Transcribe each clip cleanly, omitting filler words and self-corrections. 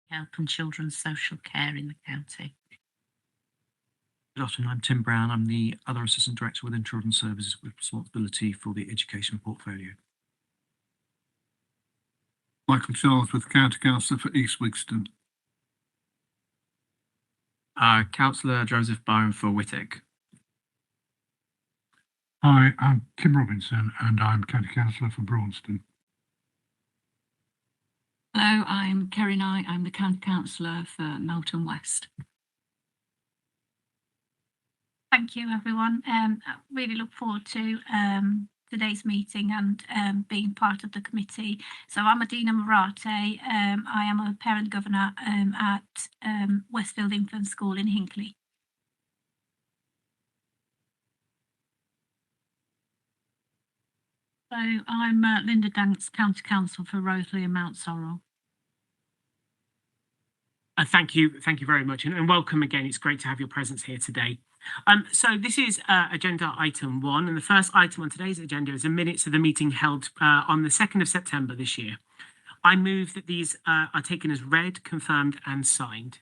Health and Children's Social Care in the county. Good afternoon, I'm Tim Brown. I'm the other Assistant Director within Children's Services with responsibility for the education portfolio. Michael Charles with County Councillor for East Wigston. Councillor Joseph Bone for Whitwick. Hi, I'm Kim Robinson and I'm County Councillor for Braunston. Hello, I'm Kerry Knight. I'm the County Councillor for Melton West. Thank you, everyone. I really look forward to today's meeting and being part of the committee. So I'm Adina Marate. I am a parent governor at Westfield Infant School in Hinckley. So I'm Linda Danks, County Council for Roseley and Mount Sorrel. Thank you very much, and welcome again. It's great to have your presence here today. So this is agenda item 1, and the first item on today's agenda is the minutes of the meeting held on the 2nd of September this year. I move that these are taken as read, confirmed and signed.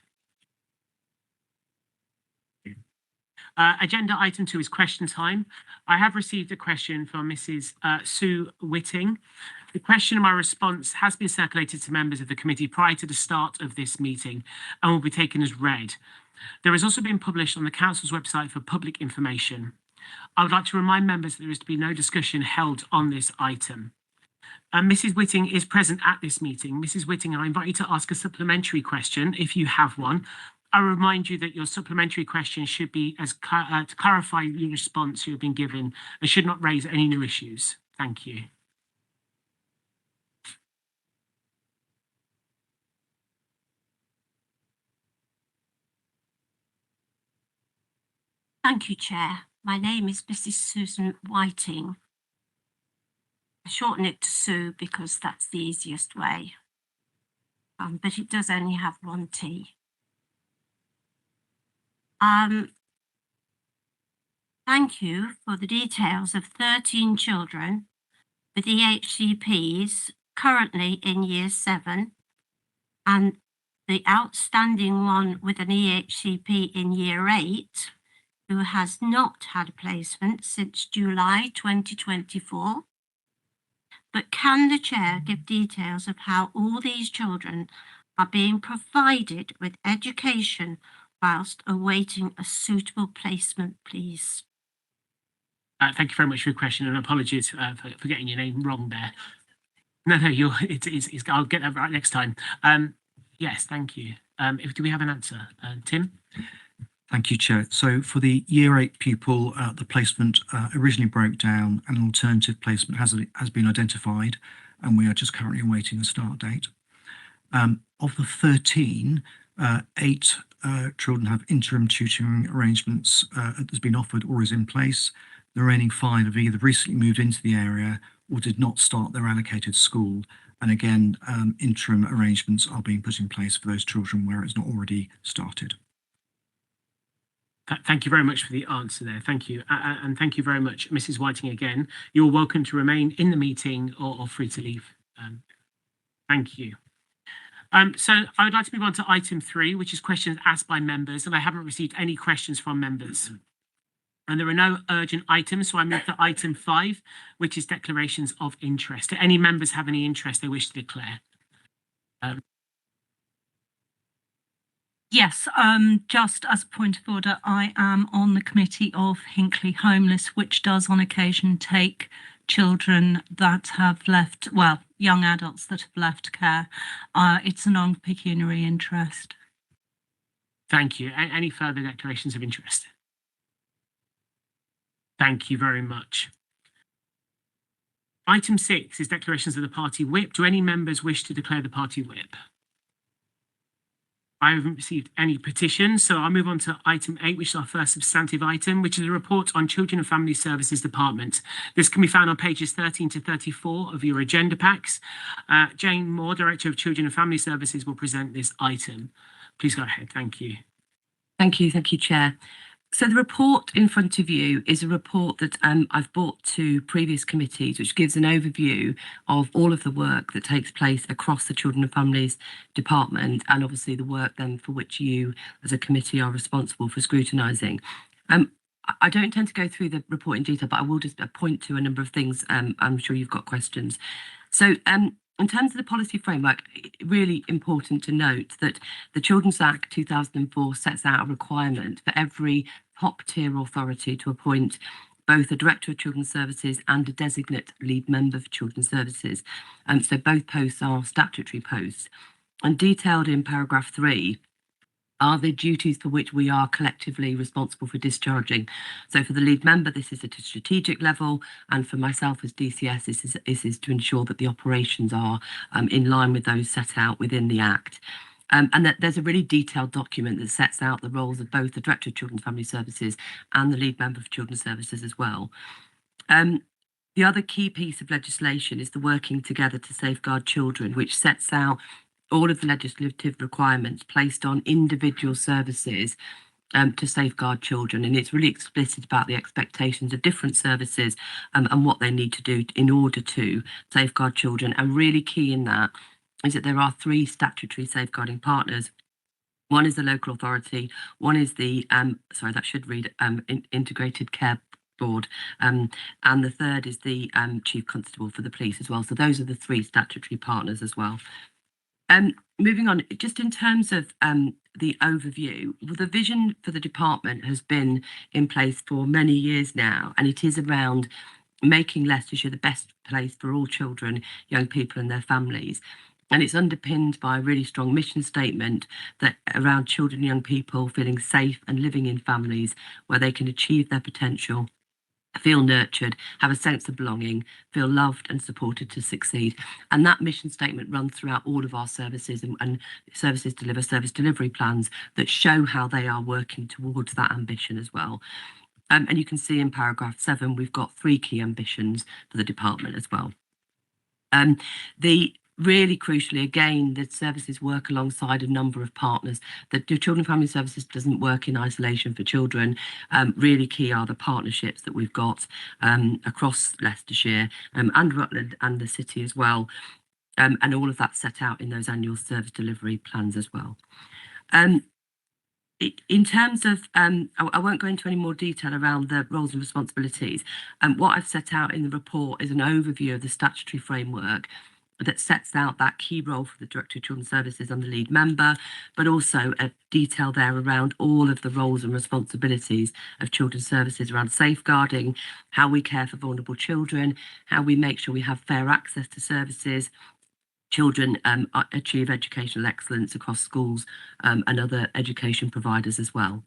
Agenda item 2 is question time. I have received a question from Mrs. Sue Whitting. The question and my response has been circulated to members of the committee prior to the start of this meeting and will be taken as read. There has also been published on the council's website for public information. I would like to remind members that there is to be no discussion held on this item. Mrs. Whitting is present at this meeting. Mrs. Whitting, I invite you to ask a supplementary question if you have one. I remind you that your supplementary question should be to clarify your response you have been given and should not raise any new issues. Thank you. Thank you, Chair. My name is Mrs. Susan Whiting. I shorten it to Sue because that's the easiest way. But it does only have one T. Thank you for the details of 13 children with EHCPs currently in year 7 and the outstanding one with an EHCP in year 8 who has not had a placement since July 2024. But can the Chair give details of how all these children are being provided with education whilst awaiting a suitable placement, please? Thank you very much for your question, and apologies for getting your name wrong there. No, I'll get that right next time. Yes, thank you. Do we have an answer? Tim? Thank you, Chair. So for the Year 8 pupil, the placement originally broke down and an alternative placement has been identified, and we are just currently awaiting a start date. Of the 13, 8 children have interim tutoring arrangements that's been offered or is in place. The remaining 5 have either recently moved into the area or did not start their allocated school. And again, interim arrangements are being put in place for those children where it's not already started. Thank you very much for the answer there. Thank you. And thank you very much, Mrs. Whiting, again. You're welcome to remain in the meeting or free to leave. Thank you. So I would like to move on to item 3, which is questions asked by members, and I haven't received any questions from members. And there are no urgent items, so I move to item 5, which is declarations of interest. Do any members have any interest they wish to declare? Yes, just as a point of order, I am on the committee of Hinckley Homeless, which does on occasion take children that have left, well, young adults that have left care. It's a non-pecuniary interest. Thank you. Any further declarations of interest? Thank you very much. Item 6 is declarations of the party whip. Do any members wish to declare the party whip? I haven't received any petitions, so I'll move on to item 8, which is our first substantive item, which is a report on Children and Family Services Department. This can be found on pages 13 to 34 of your agenda packs. Jane Moore, Director of Children and Family Services, will present this item. Please go ahead. Thank you. Thank you, Chair. So the report in front of you is a report that I've brought to previous committees, which gives an overview of all of the work that takes place across the Children and Families Department, and obviously the work then for which you as a committee are responsible for scrutinising. I don't intend to go through the report in detail, but I will just point to a number of things. I'm sure you've got questions. So in terms of the policy framework, really important to note that the Children's Act 2004 sets out a requirement for every top tier authority to appoint both a Director of Children's Services and a designate lead member for Children's Services. So both posts are statutory posts. And detailed in paragraph 3 are the duties for which we are collectively responsible for discharging. So for the lead member, this is at a strategic level, and for myself as DCS, this is to ensure that the operations are in line with those set out within the Act. And that there's a really detailed document that sets out the roles of both the Director of Children's Family Services and the lead member for Children's Services as well. The other key piece of legislation is the Working Together to Safeguard Children, which sets out all of the legislative requirements placed on individual services to safeguard children. And it's really explicit about the expectations of different services and what they need to do in order to safeguard children. And really key in that is that there are 3 statutory safeguarding partners. One is the local authority, one is the, sorry, that should read Integrated Care Board, and the third is the Chief Constable for the police as well. So those are the 3 statutory partners as well. Moving on, just in terms of the overview, the vision for the department has been in place for many years now, and it is around making Leicestershire the best place for all children, young people and their families. And it's underpinned by a really strong mission statement that around children and young people feeling safe and living in families where they can achieve their potential, feel nurtured, have a sense of belonging, feel loved and supported to succeed. And that mission statement runs throughout all of our services, and services deliver service delivery plans that show how they are working towards that ambition as well. And you can see in paragraph 7, we've got 3 key ambitions for the department as well. Really crucially, again, the services work alongside a number of partners. The Children and Family Services doesn't work in isolation for children. Really key are the partnerships that we've got across Leicestershire and Rutland and the city as well. And all of that set out in those annual service delivery plans as well. In terms of, I won't go into any more detail around the roles and responsibilities. What I've set out in the report is an overview of the statutory framework that sets out that key role for the Director of Children's Services and the lead member, but also a detail there around all of the roles and responsibilities of Children's Services around safeguarding, how we care for vulnerable children, how we make sure we have fair access to services, children achieve educational excellence across schools and other education providers as well.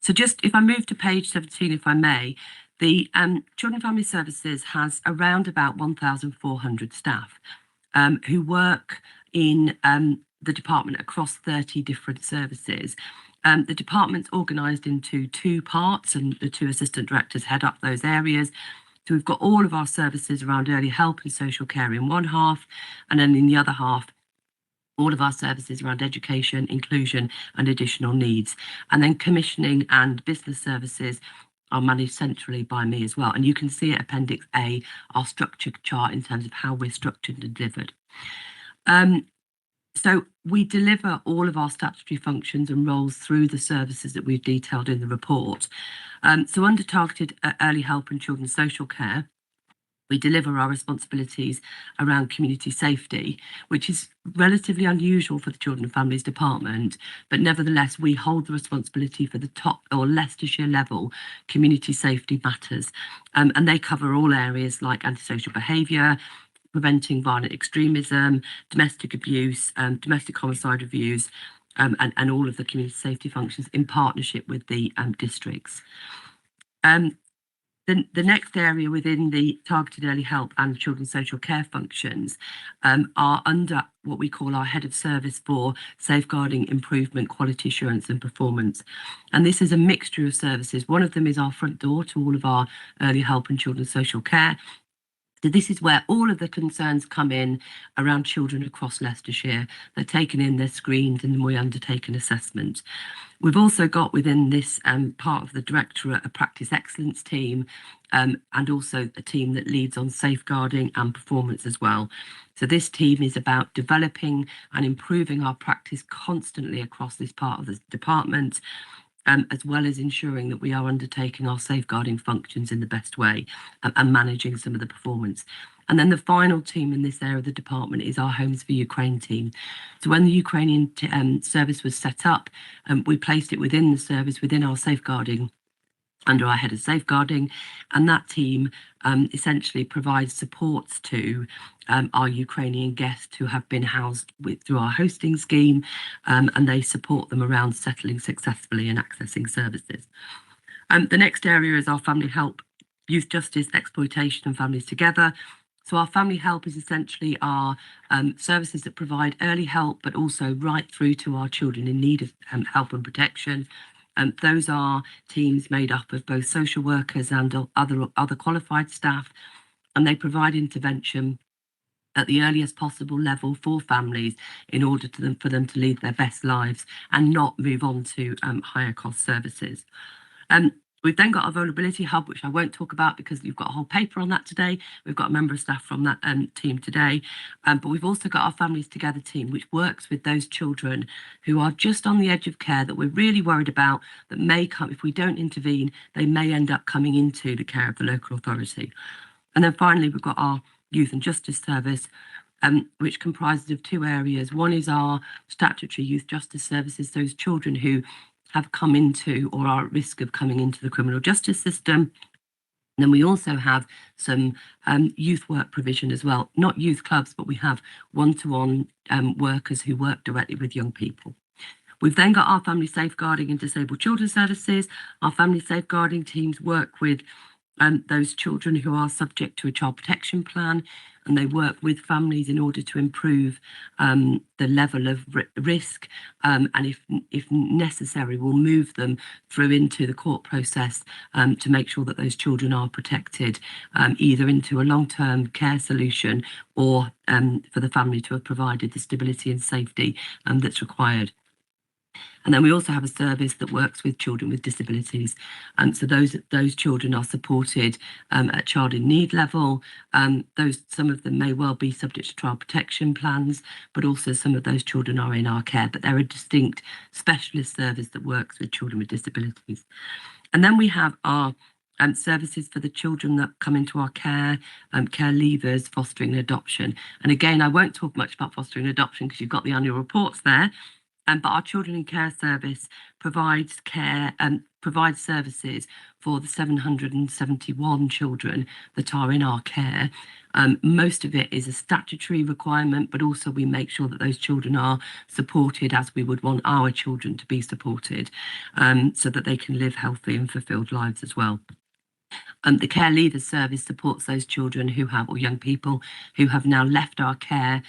So just if I move to page 17, if I may, the Children and Family Services has around about 1,400 staff who work in the department across 30 different services. The department's organised into 2 parts, and the 2 assistant directors head up those areas. So we've got all of our services around early help and social care in one half, and then in the other half, all of our services around education, inclusion and additional needs. And then commissioning and business services are managed centrally by me as well. And you can see at Appendix A, our structure chart in terms of how we're structured and delivered. So we deliver all of our statutory functions and roles through the services that we've detailed in the report. So under targeted early help and children's social care, we deliver our responsibilities around community safety, which is relatively unusual for the Children and Families Department, but nevertheless, we hold the responsibility for the top or Leicestershire level community safety matters. And they cover all areas like antisocial behaviour, preventing violent extremism, domestic abuse, domestic homicide reviews, and all of the community safety functions in partnership with the districts. The next area within the targeted early help and children's social care functions are under what we call our head of service for safeguarding, improvement, quality assurance and performance. And this is a mixture of services. One of them is our front door to all of our early help and children's social care. So this is where all of the concerns come in around children across Leicestershire. They're taken in, they're screened, and then we undertake an assessment. We've also got within this part of the directorate a practice excellence team, and also a team that leads on safeguarding and performance as well. So this team is about developing and improving our practice constantly across this part of the department, as well as ensuring that we are undertaking our safeguarding functions in the best way and managing some of the performance. And then the final team in this area of the department is our Homes for Ukraine team. So when the Ukrainian service was set up, we placed it within the service, within our safeguarding, under our head of safeguarding, and that team essentially provides supports to our Ukrainian guests who have been housed through our hosting scheme, and they support them around settling successfully and accessing services. The next area is our family help, youth justice, exploitation and families together. So our family help is essentially our services that provide early help, but also right through to our children in need of help and protection. Those are teams made up of both social workers and other qualified staff, and they provide intervention at the earliest possible level for families in order for them to lead their best lives and not move on to higher cost services. We've then got our vulnerability hub, which I won't talk about because you've got a whole paper on that today. We've got a member of staff from that team today. But we've also got our Families Together team, which works with those children who are just on the edge of care that we're really worried about, that may come, if we don't intervene, they may end up coming into the care of the local authority. And then finally, we've got our Youth and Justice Service, which comprises of two areas. One is our statutory youth justice services, those children who have come into or are at risk of coming into the criminal justice system. And then we also have some youth work provision as well, not youth clubs, but we have one-to-one workers who work directly with young people. We've then got our family safeguarding and disabled children services. Our family safeguarding teams work with those children who are subject to a child protection plan, and they work with families in order to improve the level of risk, and if necessary, we'll move them through into the court process to make sure that those children are protected, either into a long-term care solution or for the family to have provided the stability and safety that's required. And then we also have a service that works with children with disabilities. So those children are supported at child in need level. Some of them may well be subject to child protection plans, but also some of those children are in our care, but they're a distinct specialist service that works with children with disabilities. And then we have our services for the children that come into our care, care leavers, fostering and adoption. And again, I won't talk much about fostering and adoption because you've got the annual reports there. But our Children in Care service provides care and provides services for the 771 children that are in our care. Most of it is a statutory requirement, but also we make sure that those children are supported as we would want our children to be supported, so that they can live healthy and fulfilled lives as well. The Care Leavers service supports those children who have, or young people who have now left our care.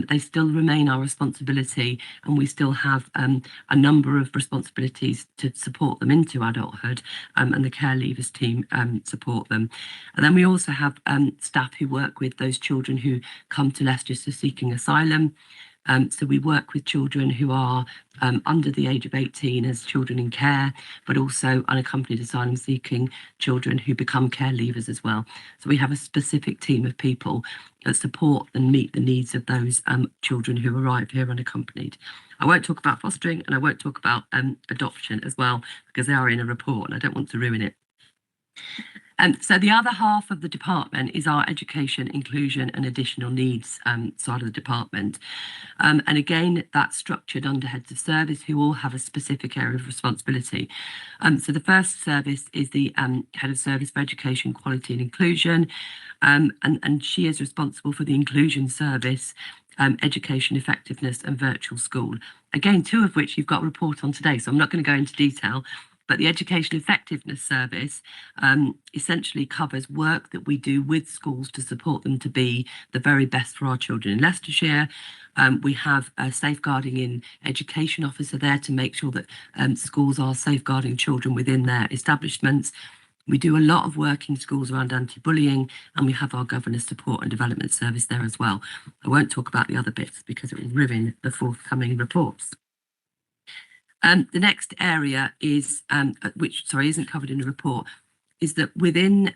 They still remain our responsibility, and we still have a number of responsibilities to support them into adulthood, and the Care Leavers team support them. And then we also have staff who work with those children who come to Leicestershire seeking asylum. So we work with children who are under the age of 18 as children in care, but also unaccompanied asylum seeking children who become care leavers as well. So we have a specific team of people that support and meet the needs of those children who arrive here unaccompanied. I won't talk about fostering and I won't talk about adoption as well, because they are in a report and I don't want to ruin it. So the other half of the department is our education, inclusion and additional needs side of the department. And again, that's structured under heads of service who all have a specific area of responsibility. So the first service is the head of service for education, quality and inclusion. And she is responsible for the inclusion service, education effectiveness and virtual school. Again, two of which you've got a report on today, so I'm not going to go into detail. But the Education Effectiveness Service essentially covers work that we do with schools to support them to be the very best for our children in Leicestershire. We have a safeguarding in education officer there to make sure that schools are safeguarding children within their establishments. We do a lot of work in schools around anti-bullying, and we have our governors support and development service there as well. I won't talk about the other bits because it will ruin the forthcoming reports. The next area is, which isn't covered in the report, is that within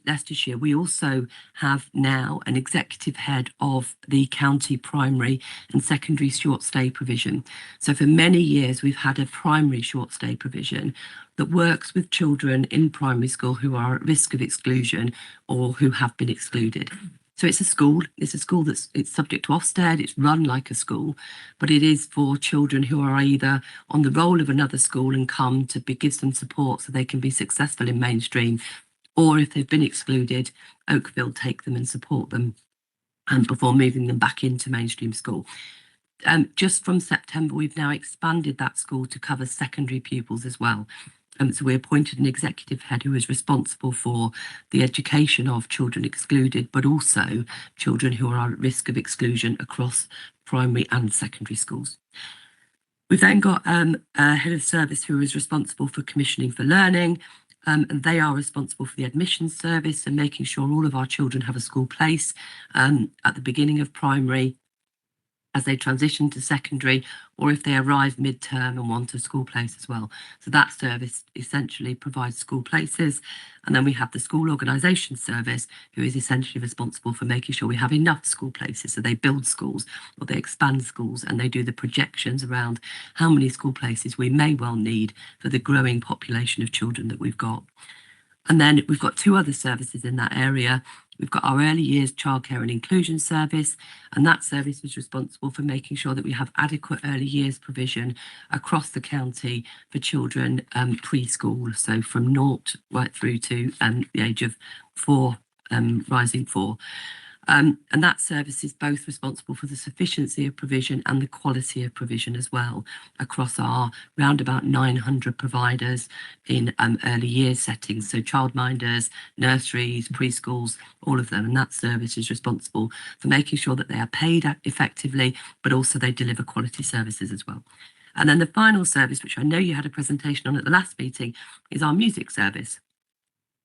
Leicestershire, we also have now an executive head of the county primary and secondary short stay provision. So for many years, we've had a primary short stay provision that works with children in primary school who are at risk of exclusion or who have been excluded. So it's a school it's subject to Ofsted, it's run like a school, but it is for children who are either on the roll of another school and come to give them support so they can be successful in mainstream, or if they've been excluded, Oakville take them and support them before moving them back into mainstream school. Just from September, we've now expanded that school to cover secondary pupils as well. So we appointed an executive head who is responsible for the education of children excluded, but also children who are at risk of exclusion across primary and secondary schools. We've then got a head of service who is responsible for commissioning for learning, and they are responsible for the admissions service and making sure all of our children have a school place at the beginning of primary, as they transition to secondary, or if they arrive mid-term and want a school place as well. So that service essentially provides school places. And then we have the school organisation service, who is essentially responsible for making sure we have enough school places. So they build schools or they expand schools, and they do the projections around how many school places we may well need for the growing population of children that we've got. And then we've got two other services in that area. We've got our early years childcare and inclusion service, and that service is responsible for making sure that we have adequate early years provision across the county for children preschool, so from 0 right through to the age of 4, rising 4. And that service is both responsible for the sufficiency of provision and the quality of provision as well across our round about 900 providers in early years settings. So childminders, nurseries, preschools, all of them. And that service is responsible for making sure that they are paid effectively, but also they deliver quality services as well. And then the final service, which I know you had a presentation on at the last meeting, is our music service.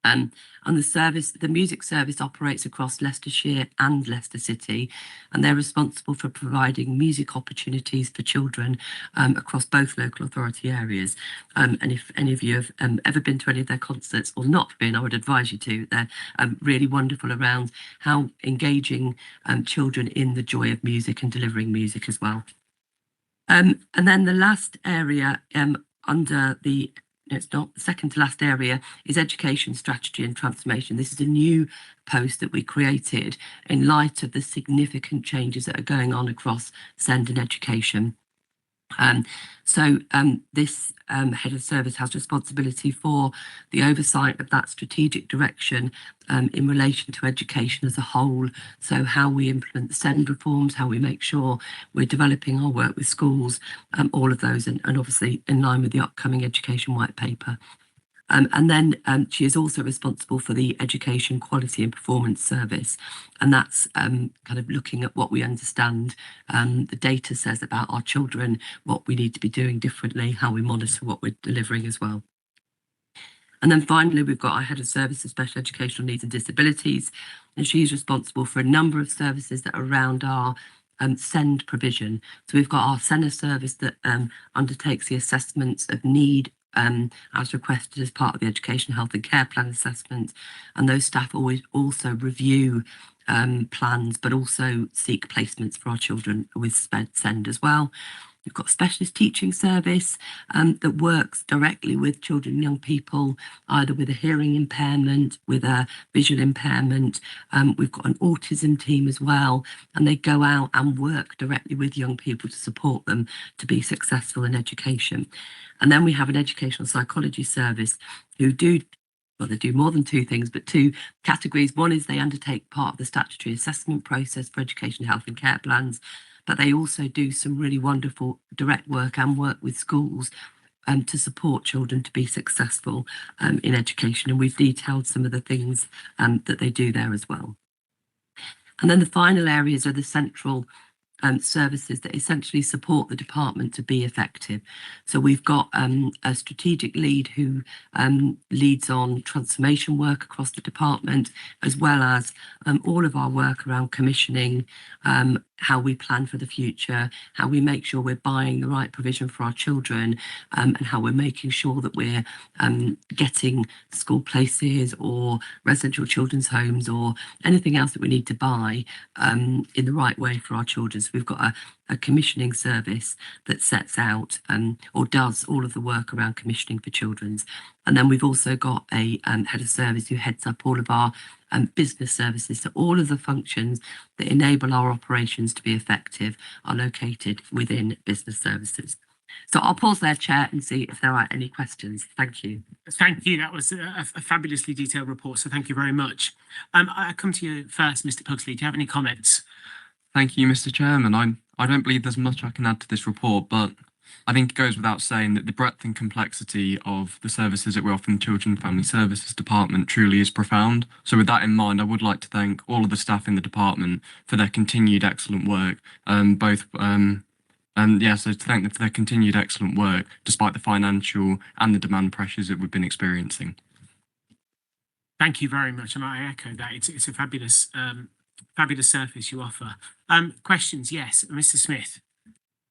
And the music service operates across Leicestershire and Leicester City, and they're responsible for providing music opportunities for children across both local authority areas. And if any of you have ever been to any of their concerts or not been, I would advise you to. They're really wonderful around how engaging children in the joy of music and delivering music as well. And then the last area under the it's not the second to last area is education strategy and transformation. This is a new post that we created in light of the significant changes that are going on across SEND and education. This head of service has responsibility for the oversight of that strategic direction in relation to education as a whole. So how we implement the SEND reforms, how we make sure we're developing our work with schools, all of those, and obviously in line with the upcoming education white paper. And then she is also responsible for the education quality and performance service. And that's kind of looking at what we understand the data says about our children, what we need to be doing differently, how we monitor what we're delivering as well. And then finally, we've got our head of service of special educational needs and disabilities. And she's responsible for a number of services that are around our SEND provision. So we've got our SENA service that undertakes the assessments of need as requested as part of the education, health and care plan assessment. And those staff always also review plans, but also seek placements for our children with SEND as well. We've got a specialist teaching service that works directly with children and young people, either with a hearing impairment, with a visual impairment. We've got an autism team as well, and they go out and work directly with young people to support them to be successful in education. And then we have an educational psychology service who they do more than two things, but two categories. One is they undertake part of the statutory assessment process for education, health and care plans, but they also do some really wonderful direct work and work with schools to support children to be successful in education. And we've detailed some of the things that they do there as well. And then the final areas are the central services that essentially support the department to be effective. So we've got a strategic lead who leads on transformation work across the department, as well as all of our work around commissioning, how we plan for the future, how we make sure we're buying the right provision for our children, and how we're making sure that we're getting school places or residential children's homes or anything else that we need to buy in the right way for our children. So we've got a commissioning service that sets out or does all of the work around commissioning for children's. And then we've also got a head of service who heads up all of our business services. So all of the functions that enable our operations to be effective are located within business services. So I'll pause there, Chair, and see if there are any questions. Thank you. Thank you. That was a fabulously detailed report. So thank you very much. I come to you first, Mr. Pugsley. Do you have any comments? Thank you, Mr. Chairman. I don't believe there's much I can add to this report, but I think it goes without saying that the breadth and complexity of the services that we offer in the Children and Family Services Department truly is profound. So with that in mind, I would like to thank all of the staff in the department for their continued excellent work, so to thank them for their continued excellent work, despite the financial and the demand pressures that we've been experiencing. Thank you very much, and I echo that. It's a fabulous service you offer. Questions? Yes, Mr. Smith.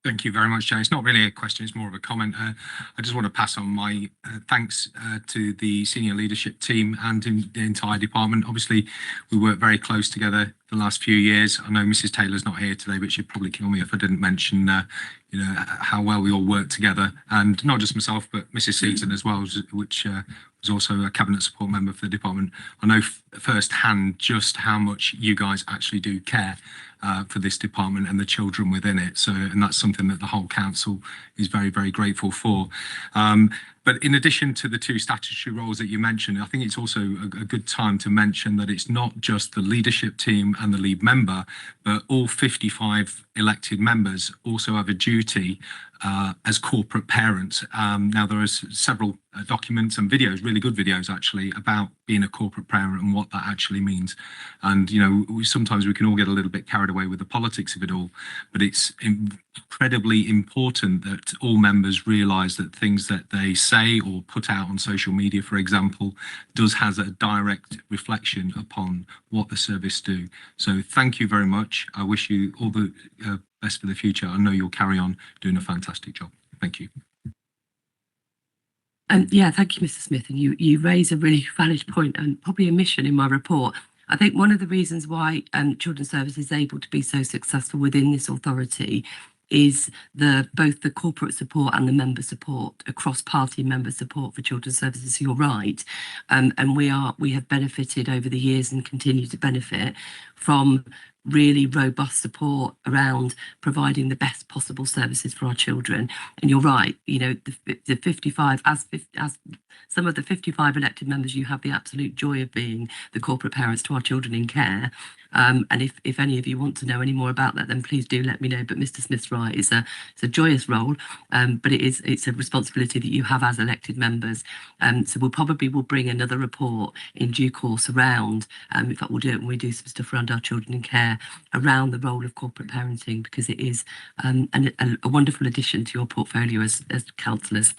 Thank you very much, Chair. It's not really a question, it's more of a comment. I just want to pass on my thanks to the senior leadership team and in the entire department. Obviously, we worked very close together the last few years. I know Mrs. Taylor's not here today, but she'd probably kill me if I didn't mention how well we all work together, and not just myself, but Mrs. Seaton as well, which was also a cabinet support member for the department. I know firsthand just how much you guys actually do care for this department and the children within it. So, and that's something that the whole council is very, very grateful for. But in addition to the two statutory roles that you mentioned, I think it's also a good time to mention that it's not just the leadership team and the lead member, but all 55 elected members also have a duty as corporate parents. Now, there are several documents and videos, really good videos actually, about being a corporate parent and what that actually means. And, sometimes we can all get a little bit carried away with the politics of it all, but it's incredibly important that all members realise that things that they say or put out on social media, for example, does has a direct reflection upon what the service do. So thank you very much. I wish you all the best for the future. I know you'll carry on doing a fantastic job. Thank you. Yeah, thank you, Mr. Smith. And you raise a really valid point and probably a mission in my report. I think one of the reasons why Children's Service is able to be so successful within this authority is both the corporate support and the member support, across party member support for children's services. You're right, and we have benefited over the years and continue to benefit from really robust support around providing the best possible services for our children. And you're right, the 55, as some of the 55 elected members, you have the absolute joy of being the corporate parents to our children in care. And if any of you want to know any more about that, then please do let me know. But Mr. Smith's right, it's a joyous role, but it's a responsibility that you have as elected members. So we'll bring another report in due course around, in fact, we'll do it when we do some stuff around our children in care, around the role of corporate parenting, because it is a wonderful addition to your portfolio as councillors.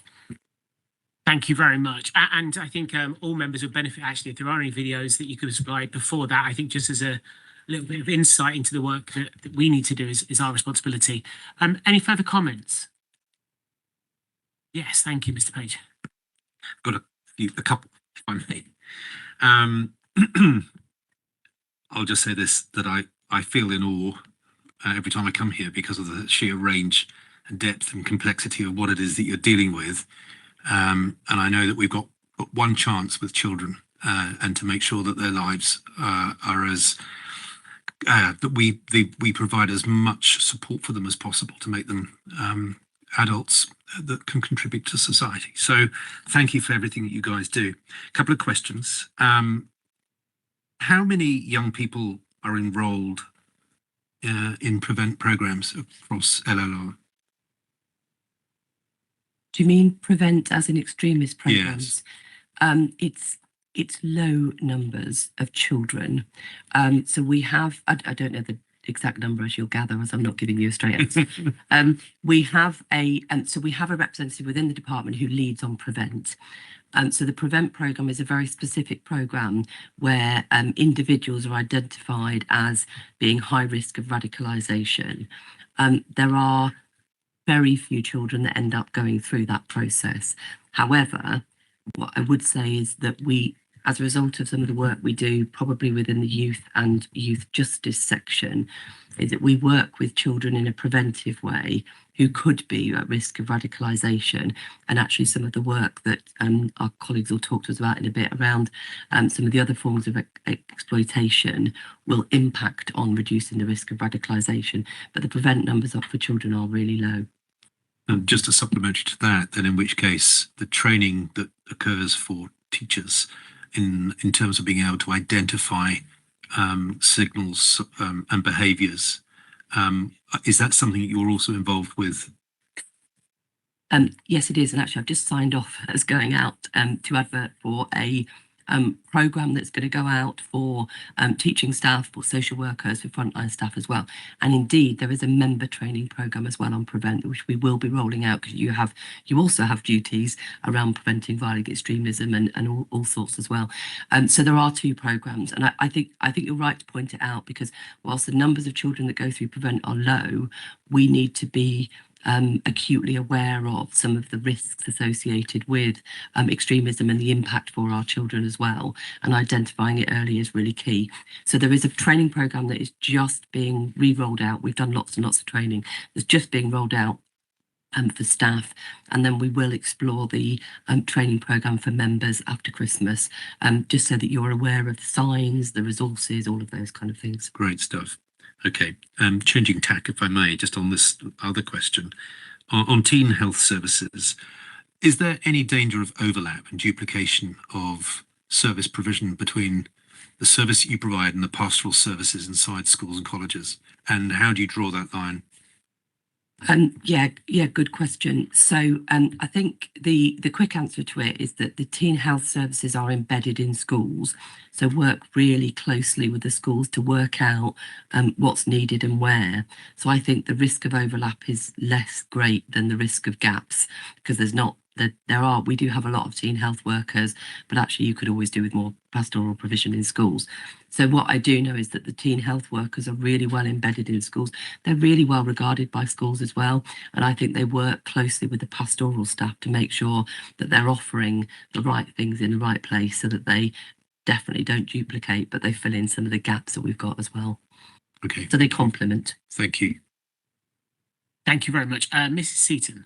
Thank you very much. And I think all members would benefit, actually, if there are any videos that you could provide before that. I think just as a little bit of insight into the work that we need to do is our responsibility. Any further comments? Yes, thank you, Mr. Page. Got a couple, if I may. I'll just say this, that I feel in awe every time I come here because of the sheer range and depth and complexity of what it is that you're dealing with. And I know that we've got one chance with children, and to make sure that their lives are as that we provide as much support for them as possible to make them adults that can contribute to society. So thank you for everything that you guys do. A couple of questions. How many young people are enrolled in prevent programs across LLR? Do you mean prevent as in extremist programs? Yes. It's low numbers of children. So we have, I don't know the exact number, as you'll gather, as I'm not giving you a straight answer. We have a representative within the department who leads on Prevent. So the Prevent programme is a very specific programme where individuals are identified as being high risk of radicalisation. There are very few children that end up going through that process. However, what I would say is that we, as a result of some of the work we do, probably within the youth and youth justice section, is that we work with children in a preventive way who could be at risk of radicalisation. And actually some of the work that our colleagues will talk to us about in a bit around some of the other forms of exploitation will impact on reducing the risk of radicalisation. But the Prevent numbers up for children are really low. And just a supplementary to that, then in which case the training that occurs for teachers in terms of being able to identify signals and behaviours, is that something that you're also involved with? Yes, it is. And actually, I've just signed off as going out to advert for a programme that's going to go out for teaching staff, for social workers, for frontline staff as well. And indeed, there is a member training programme as well on Prevent, which we will be rolling out, because you also have duties around preventing violent extremism and all sorts as well. So there are two programmes, and I think you're right to point it out, because whilst the numbers of children that go through Prevent are low, we need to be acutely aware of some of the risks associated with extremism and the impact for our children as well. And identifying it early is really key. So there is a training programme that is just being re-rolled out. We've done lots and lots of training that's just being rolled out for staff, and then we will explore the training programme for members after Christmas, just so that you're aware of the signs, the resources, all of those kind of things. Great stuff. Okay, changing tack, if I may, just on this other question. On teen health services, is there any danger of overlap and duplication of service provision between the service that you provide and the pastoral services inside schools and colleges? And how do you draw that line? Yeah, good question. So I think the quick answer to it is that the teen health services are embedded in schools, so work really closely with the schools to work out what's needed and where. So I think the risk of overlap is less great than the risk of gaps, because we do have a lot of teen health workers, but actually you could always do with more pastoral provision in schools. So what I do know is that the teen health workers are really well embedded in schools. They're really well regarded by schools as well. And I think they work closely with the pastoral staff to make sure that they're offering the right things in the right place, so that they definitely don't duplicate, but they fill in some of the gaps that we've got as well. Okay. So they complement. Thank you. Thank you very much. Mrs. Seaton.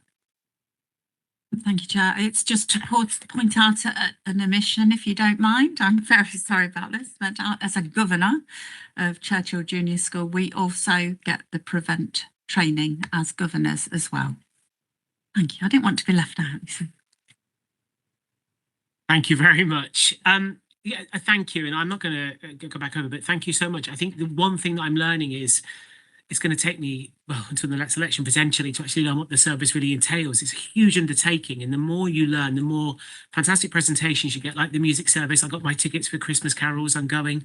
Thank you, Chair. It's just to point out an omission, if you don't mind. I'm very sorry about this, but as a governor of Churchill Junior School, we also get the Prevent training as governors as well. Thank you. I didn't want to be left out. So. Thank you very much. Yeah, thank you. And I'm not going to go back over, but thank you so much. I think the one thing that I'm learning is it's going to take me, well, until the next election potentially, to actually learn what the service really entails. It's a huge undertaking. And the more you learn, the more fantastic presentations you get, like the music service. I got my tickets for Christmas carols. I'm going.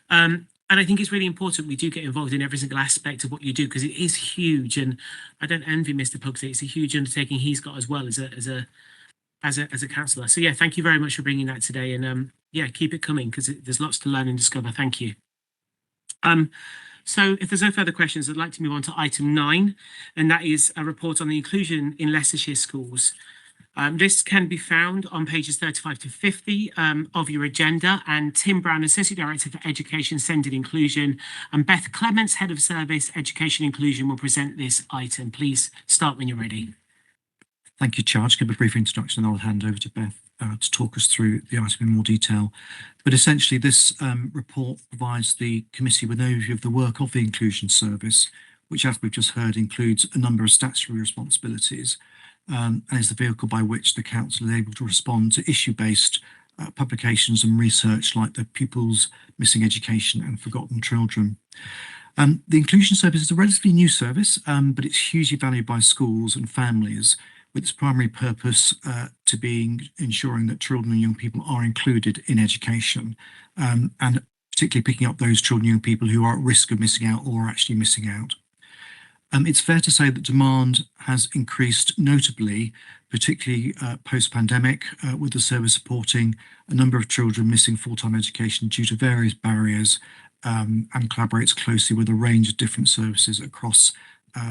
And I think it's really important we do get involved in every single aspect of what you do, because it is huge. And I don't envy Mr. Pugsley. It's a huge undertaking he's got as well as a councillor. So yeah, thank you very much for bringing that today. And yeah, keep it coming, because there's lots to learn and discover. Thank you. So if there's no further questions, I'd like to move on to item 9, and that is a report on the inclusion in Leicestershire schools. This can be found on pages 35 to 50 of your agenda, and Tim Brown, Associate Director for Education, Sended Inclusion, and Beth Clements, Head of Service, Education Inclusion, will present this item. Please start when you're ready. Thank you, Chair. I'll just give a brief introduction and I'll hand over to Beth to talk us through the item in more detail. But essentially, this report provides the committee with an overview of the work of the Inclusion Service, which, as we've just heard, includes a number of statutory responsibilities and is the vehicle by which the council is able to respond to issue-based publications and research like the Pupils, Missing Education and Forgotten Children. The Inclusion Service is a relatively new service, but it's hugely valued by schools and families, with its primary purpose to being ensuring that children and young people are included in education. And particularly picking up those children and young people who are at risk of missing out or are actually missing out. It's fair to say that demand has increased notably, particularly post-pandemic, with the service supporting a number of children missing full-time education due to various barriers, and collaborates closely with a range of different services across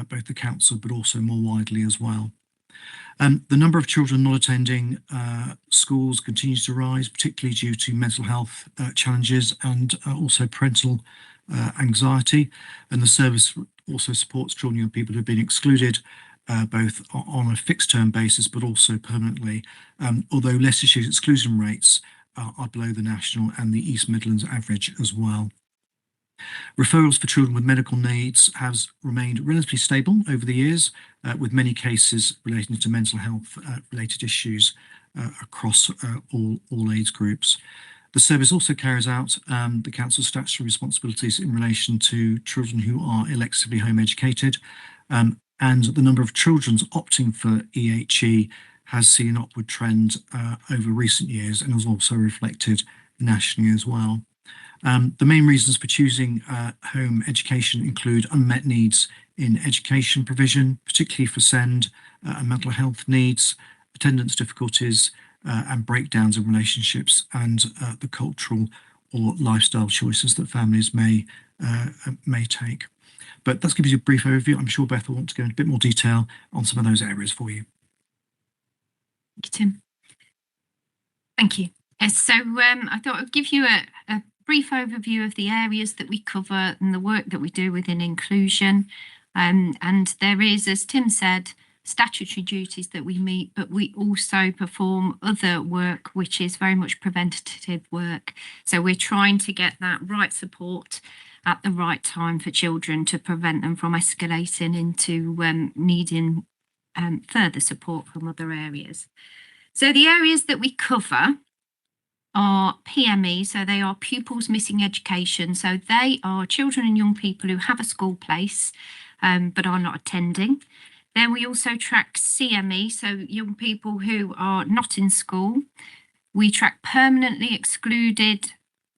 both the council but also more widely as well. The number of children not attending schools continues to rise, particularly due to mental health challenges and also parental anxiety. And the service also supports children and young people who have been excluded both on a fixed term basis but also permanently, although Leicestershire's exclusion rates are below the national and the East Midlands average as well. Referrals for children with medical needs has remained relatively stable over the years, with many cases relating to mental health related issues across all age groups. The service also carries out the council's statutory responsibilities in relation to children who are electively home educated, and the number of children opting for EHE has seen an upward trend over recent years and is also reflected nationally as well. The main reasons for choosing home education include unmet needs in education provision, particularly for SEND and mental health needs, attendance difficulties, and breakdowns in relationships, and the cultural or lifestyle choices that families may take. But that's gives you a brief overview. I'm sure Beth will want to go into a bit more detail on some of those areas for you. Thank you, Tim. Thank you. Yes, so I thought I'd give you a brief overview of the areas that we cover and the work that we do within inclusion. And there is, as Tim said, statutory duties that we meet, but we also perform other work which is very much preventative work. So we're trying to get that right support at the right time for children to prevent them from escalating into needing further support from other areas. So the areas that we cover are PME, so they are pupils missing education. So they are children and young people who have a school place but are not attending. Then we also track CME, so young people who are not in school. We track permanently excluded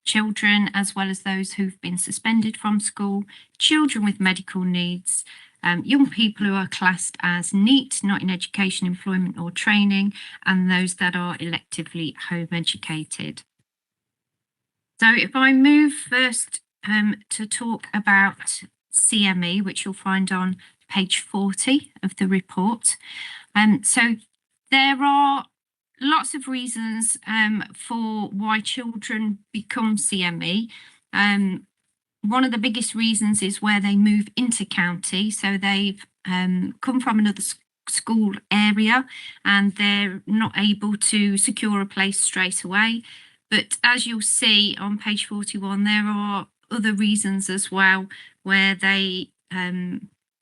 children as well as those who've been suspended from school, children with medical needs, young people who are classed as NEET, not in education, employment or training, and those that are electively home educated. So if I move first to talk about CME, which you'll find on page 40 of the report. So there are lots of reasons for why children become CME. One of the biggest reasons is where they move into county. So they've come from another school area and they're not able to secure a place straight away. But as you'll see on page 41, there are other reasons as well where they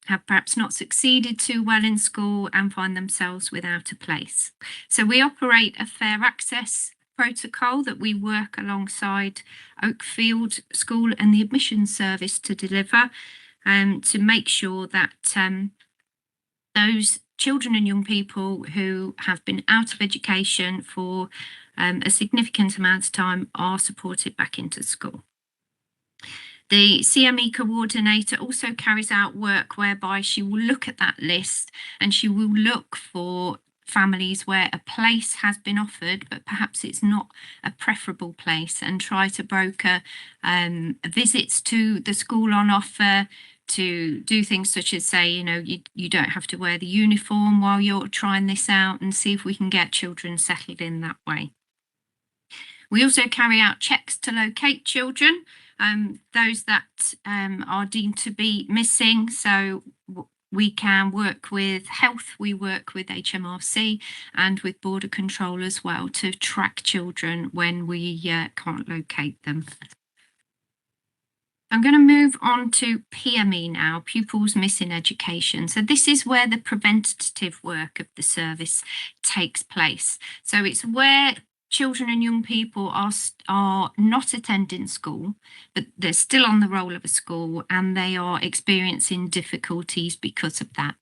have perhaps not succeeded too well in school and find themselves without a place. So we operate a fair access protocol that we work alongside Oakfield School and the admissions service to deliver, to make sure that those children and young people who have been out of education for a significant amount of time are supported back into school. The CME coordinator also carries out work whereby she will look at that list and she will look for families where a place has been offered, but perhaps it's not a preferable place, and try to broker visits to the school on offer to do things such as say, you know, you don't have to wear the uniform while you're trying this out, and see if we can get children settled in that way. We also carry out checks to locate children, those that are deemed to be missing. So we can work with health, we work with HMRC and with border control as well to track children when we can't locate them. I'm going to move on to PME now, pupils missing education. So this is where the preventative work of the service takes place. So it's where children and young people are not attending school, but they're still on the roll of a school and they are experiencing difficulties because of that.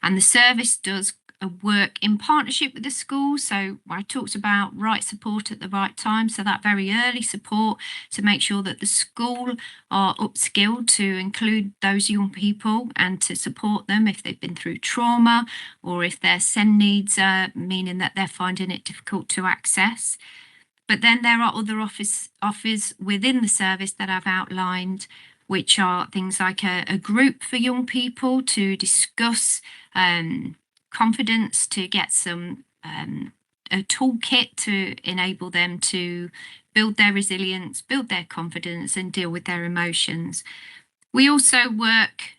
And the service does a work in partnership with the school. So I talked about right support at the right time. So that very early support to make sure that the school are upskilled to include those young people and to support them if they've been through trauma or if their SEND needs are meaning that they're finding it difficult to access. But then there are other offers within the service that I've outlined, which are things like a group for young people to discuss confidence, to get some a toolkit to enable them to build their resilience, build their confidence and deal with their emotions. We also work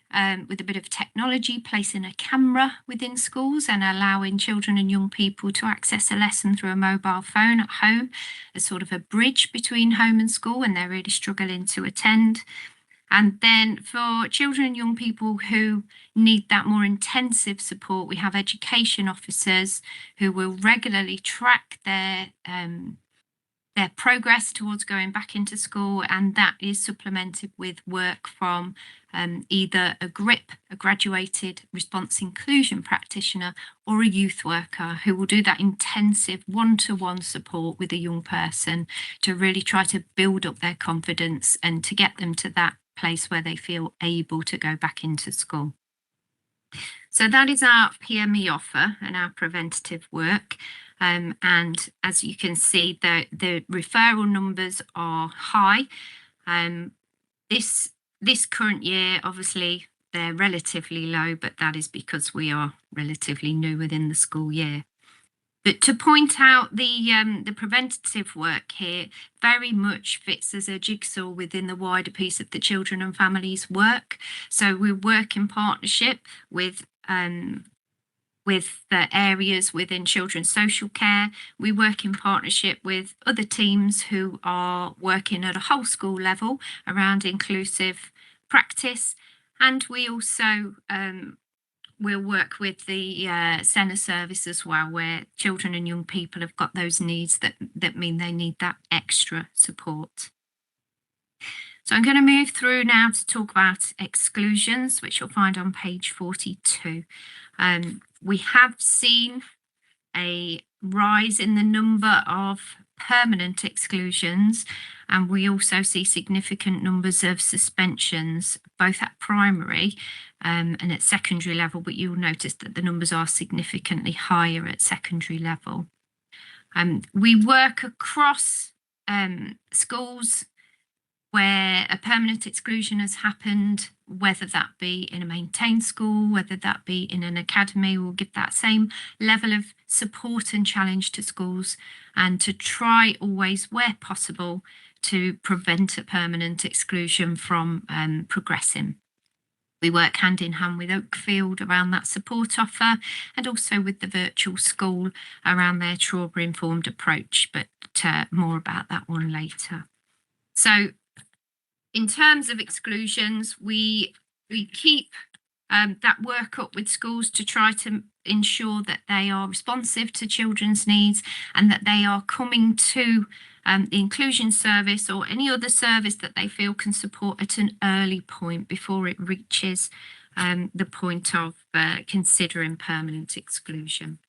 with a bit of technology, placing a camera within schools and allowing children and young people to access a lesson through a mobile phone at home as sort of a bridge between home and school when they're really struggling to attend. And then for children and young people who need that more intensive support, we have education officers who will regularly track their progress towards going back into school, and that is supplemented with work from either a GRIP, a graduated response inclusion practitioner, or a youth worker who will do that intensive one-to-one support with a young person to really try to build up their confidence and to get them to that place where they feel able to go back into school. So that is our PME offer and our preventative work. And as you can see, the referral numbers are high. This current year, obviously, they're relatively low, but that is because we are relatively new within the school year. But to point out the preventative work here very much fits as a jigsaw within the wider piece of the children and families work. So we work in partnership with the areas within children's social care. We work in partnership with other teams who are working at a whole school level around inclusive practice. And we also we'll work with the centre service as well, where children and young people have got those needs that mean they need that extra support. So I'm going to move through now to talk about exclusions, which you'll find on page 42. We have seen a rise in the number of permanent exclusions, and we also see significant numbers of suspensions, both at primary and at secondary level, but you'll notice that the numbers are significantly higher at secondary level. We work across schools where a permanent exclusion has happened, whether that be in a maintained school, whether that be in an academy. We'll give that same level of support and challenge to schools, and to try always, where possible, to prevent a permanent exclusion from progressing. We work hand in hand with Oakfield around that support offer, and also with the virtual school around their trauma-informed approach, but more about that one later. So in terms of exclusions, we keep that work up with schools to try to ensure that they are responsive to children's needs and that they are coming to the inclusion service or any other service that they feel can support at an early point before it reaches the point of considering permanent exclusion.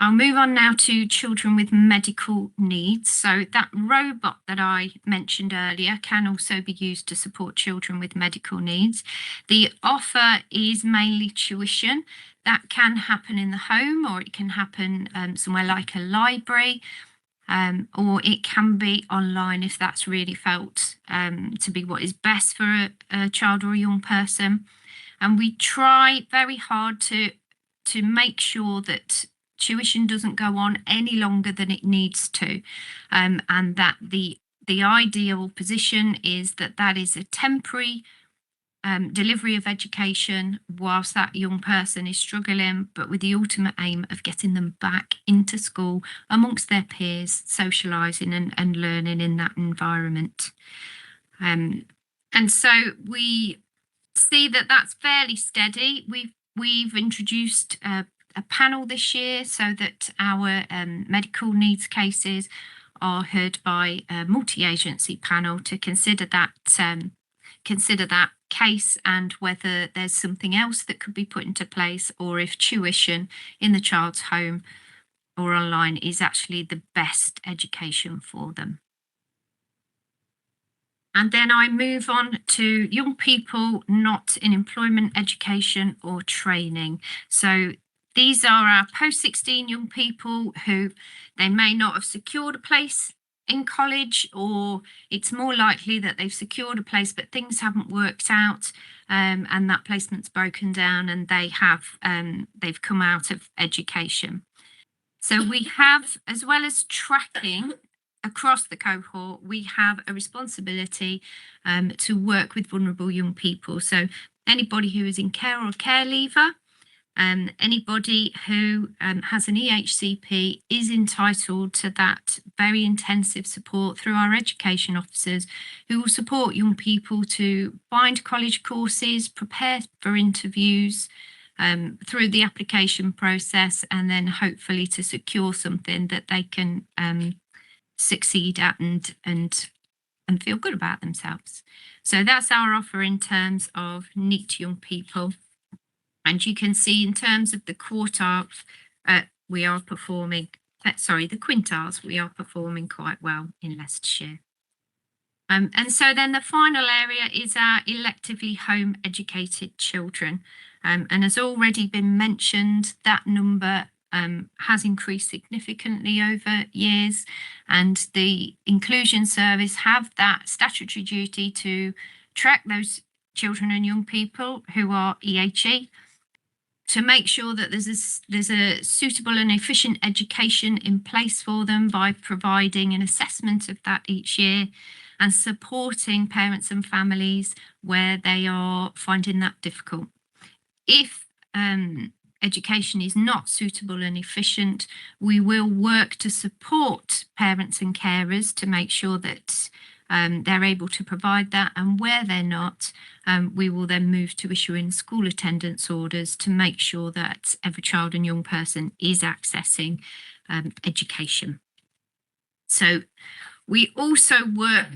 I'll move on now to children with medical needs. So that robot that I mentioned earlier can also be used to support children with medical needs. The offer is mainly tuition. That can happen in the home, or it can happen somewhere like a library, or it can be online if that's really felt to be what is best for a child or a young person. And we try very hard to make sure that tuition doesn't go on any longer than it needs to, and that the ideal position is that is a temporary delivery of education whilst that young person is struggling, but with the ultimate aim of getting them back into school amongst their peers, socialising and learning in that environment. And so we see that that's fairly steady. We've introduced a panel this year so that our medical needs cases are heard by a multi-agency panel to consider that case and whether there's something else that could be put into place, or if tuition in the child's home or online is actually the best education for them. And then I move on to young people not in employment, education or training. So these are our post-16 young people who they may not have secured a place in college, or it's more likely that they've secured a place but things haven't worked out, and that placement's broken down and they've come out of education. So we have, as well as tracking across the cohort, we have a responsibility to work with vulnerable young people. So anybody who is in care or care leaver, anybody who has an EHCP is entitled to that very intensive support through our education officers, who will support young people to find college courses, prepare for interviews, through the application process, and then hopefully to secure something that they can succeed at and feel good about themselves. So that's our offer in terms of NEET young people. And you can see in terms of the quartiles, we are performing, the quintiles, we are performing quite well in Leicestershire. And so then the final area is our electively home educated children. And has already been mentioned, that number has increased significantly over years, and the inclusion service have that statutory duty to track those children and young people who are EHE, to make sure that there's a suitable and efficient education in place for them by providing an assessment of that each year and supporting parents and families where they are finding that difficult. If education is not suitable and efficient, we will work to support parents and carers to make sure that they're able to provide that, and where they're not, we will then move to issuing school attendance orders to make sure that every child and young person is accessing education. So we also work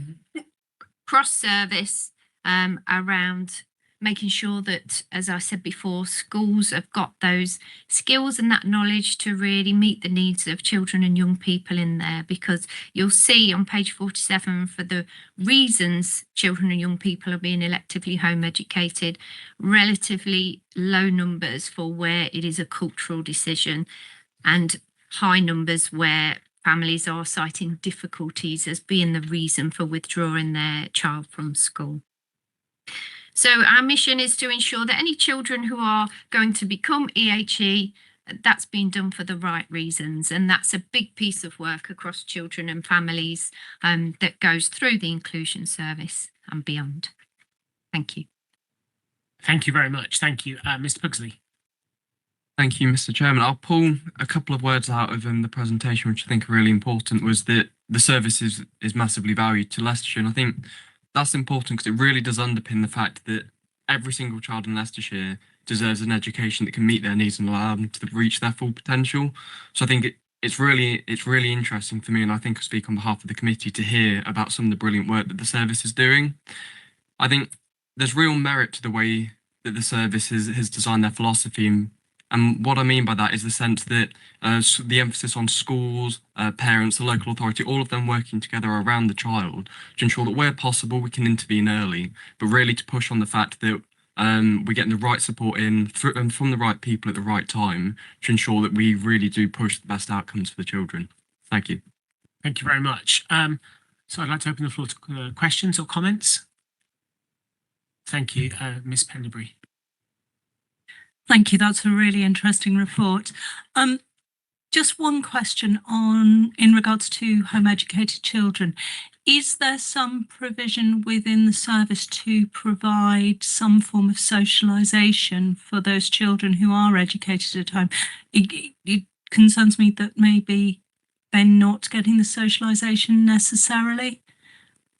cross-service around making sure that, as I said before, schools have got those skills and that knowledge to really meet the needs of children and young people in there, because you'll see on page 47 for the reasons children and young people are being electively home educated, relatively low numbers for where it is a cultural decision, and high numbers where families are citing difficulties as being the reason for withdrawing their child from school. So our mission is to ensure that any children who are going to become EHE, that's been done for the right reasons. And that's a big piece of work across children and families that goes through the inclusion service and beyond. Thank you. Thank you very much. Thank you, Mr. Pugsley. Thank you, Mr. Chairman. I'll pull a couple of words out of the presentation, which I think are really important, was that the service is massively valued to Leicestershire. And I think that's important because it really does underpin the fact that every single child in Leicestershire deserves an education that can meet their needs and allow them to reach their full potential. So I think it's really interesting for me, and I think I speak on behalf of the committee, to hear about some of the brilliant work that the service is doing. I think there's real merit to the way that the service has designed their philosophy. And what I mean by that is the sense that the emphasis on schools, parents, the local authority, all of them working together around the child to ensure that where possible we can intervene early, but really to push on the fact that we're getting the right support in and from the right people at the right time to ensure that we really do push the best outcomes for the children. Thank you. Thank you very much. So I'd like to open the floor to questions or comments. Thank you, Ms. Pendlebury. Thank you. That's a really interesting report. Just one question in regards to home educated children. Is there some provision within the service to provide some form of socialisation for those children who are educated at home? It concerns me that maybe they're not getting the socialisation necessarily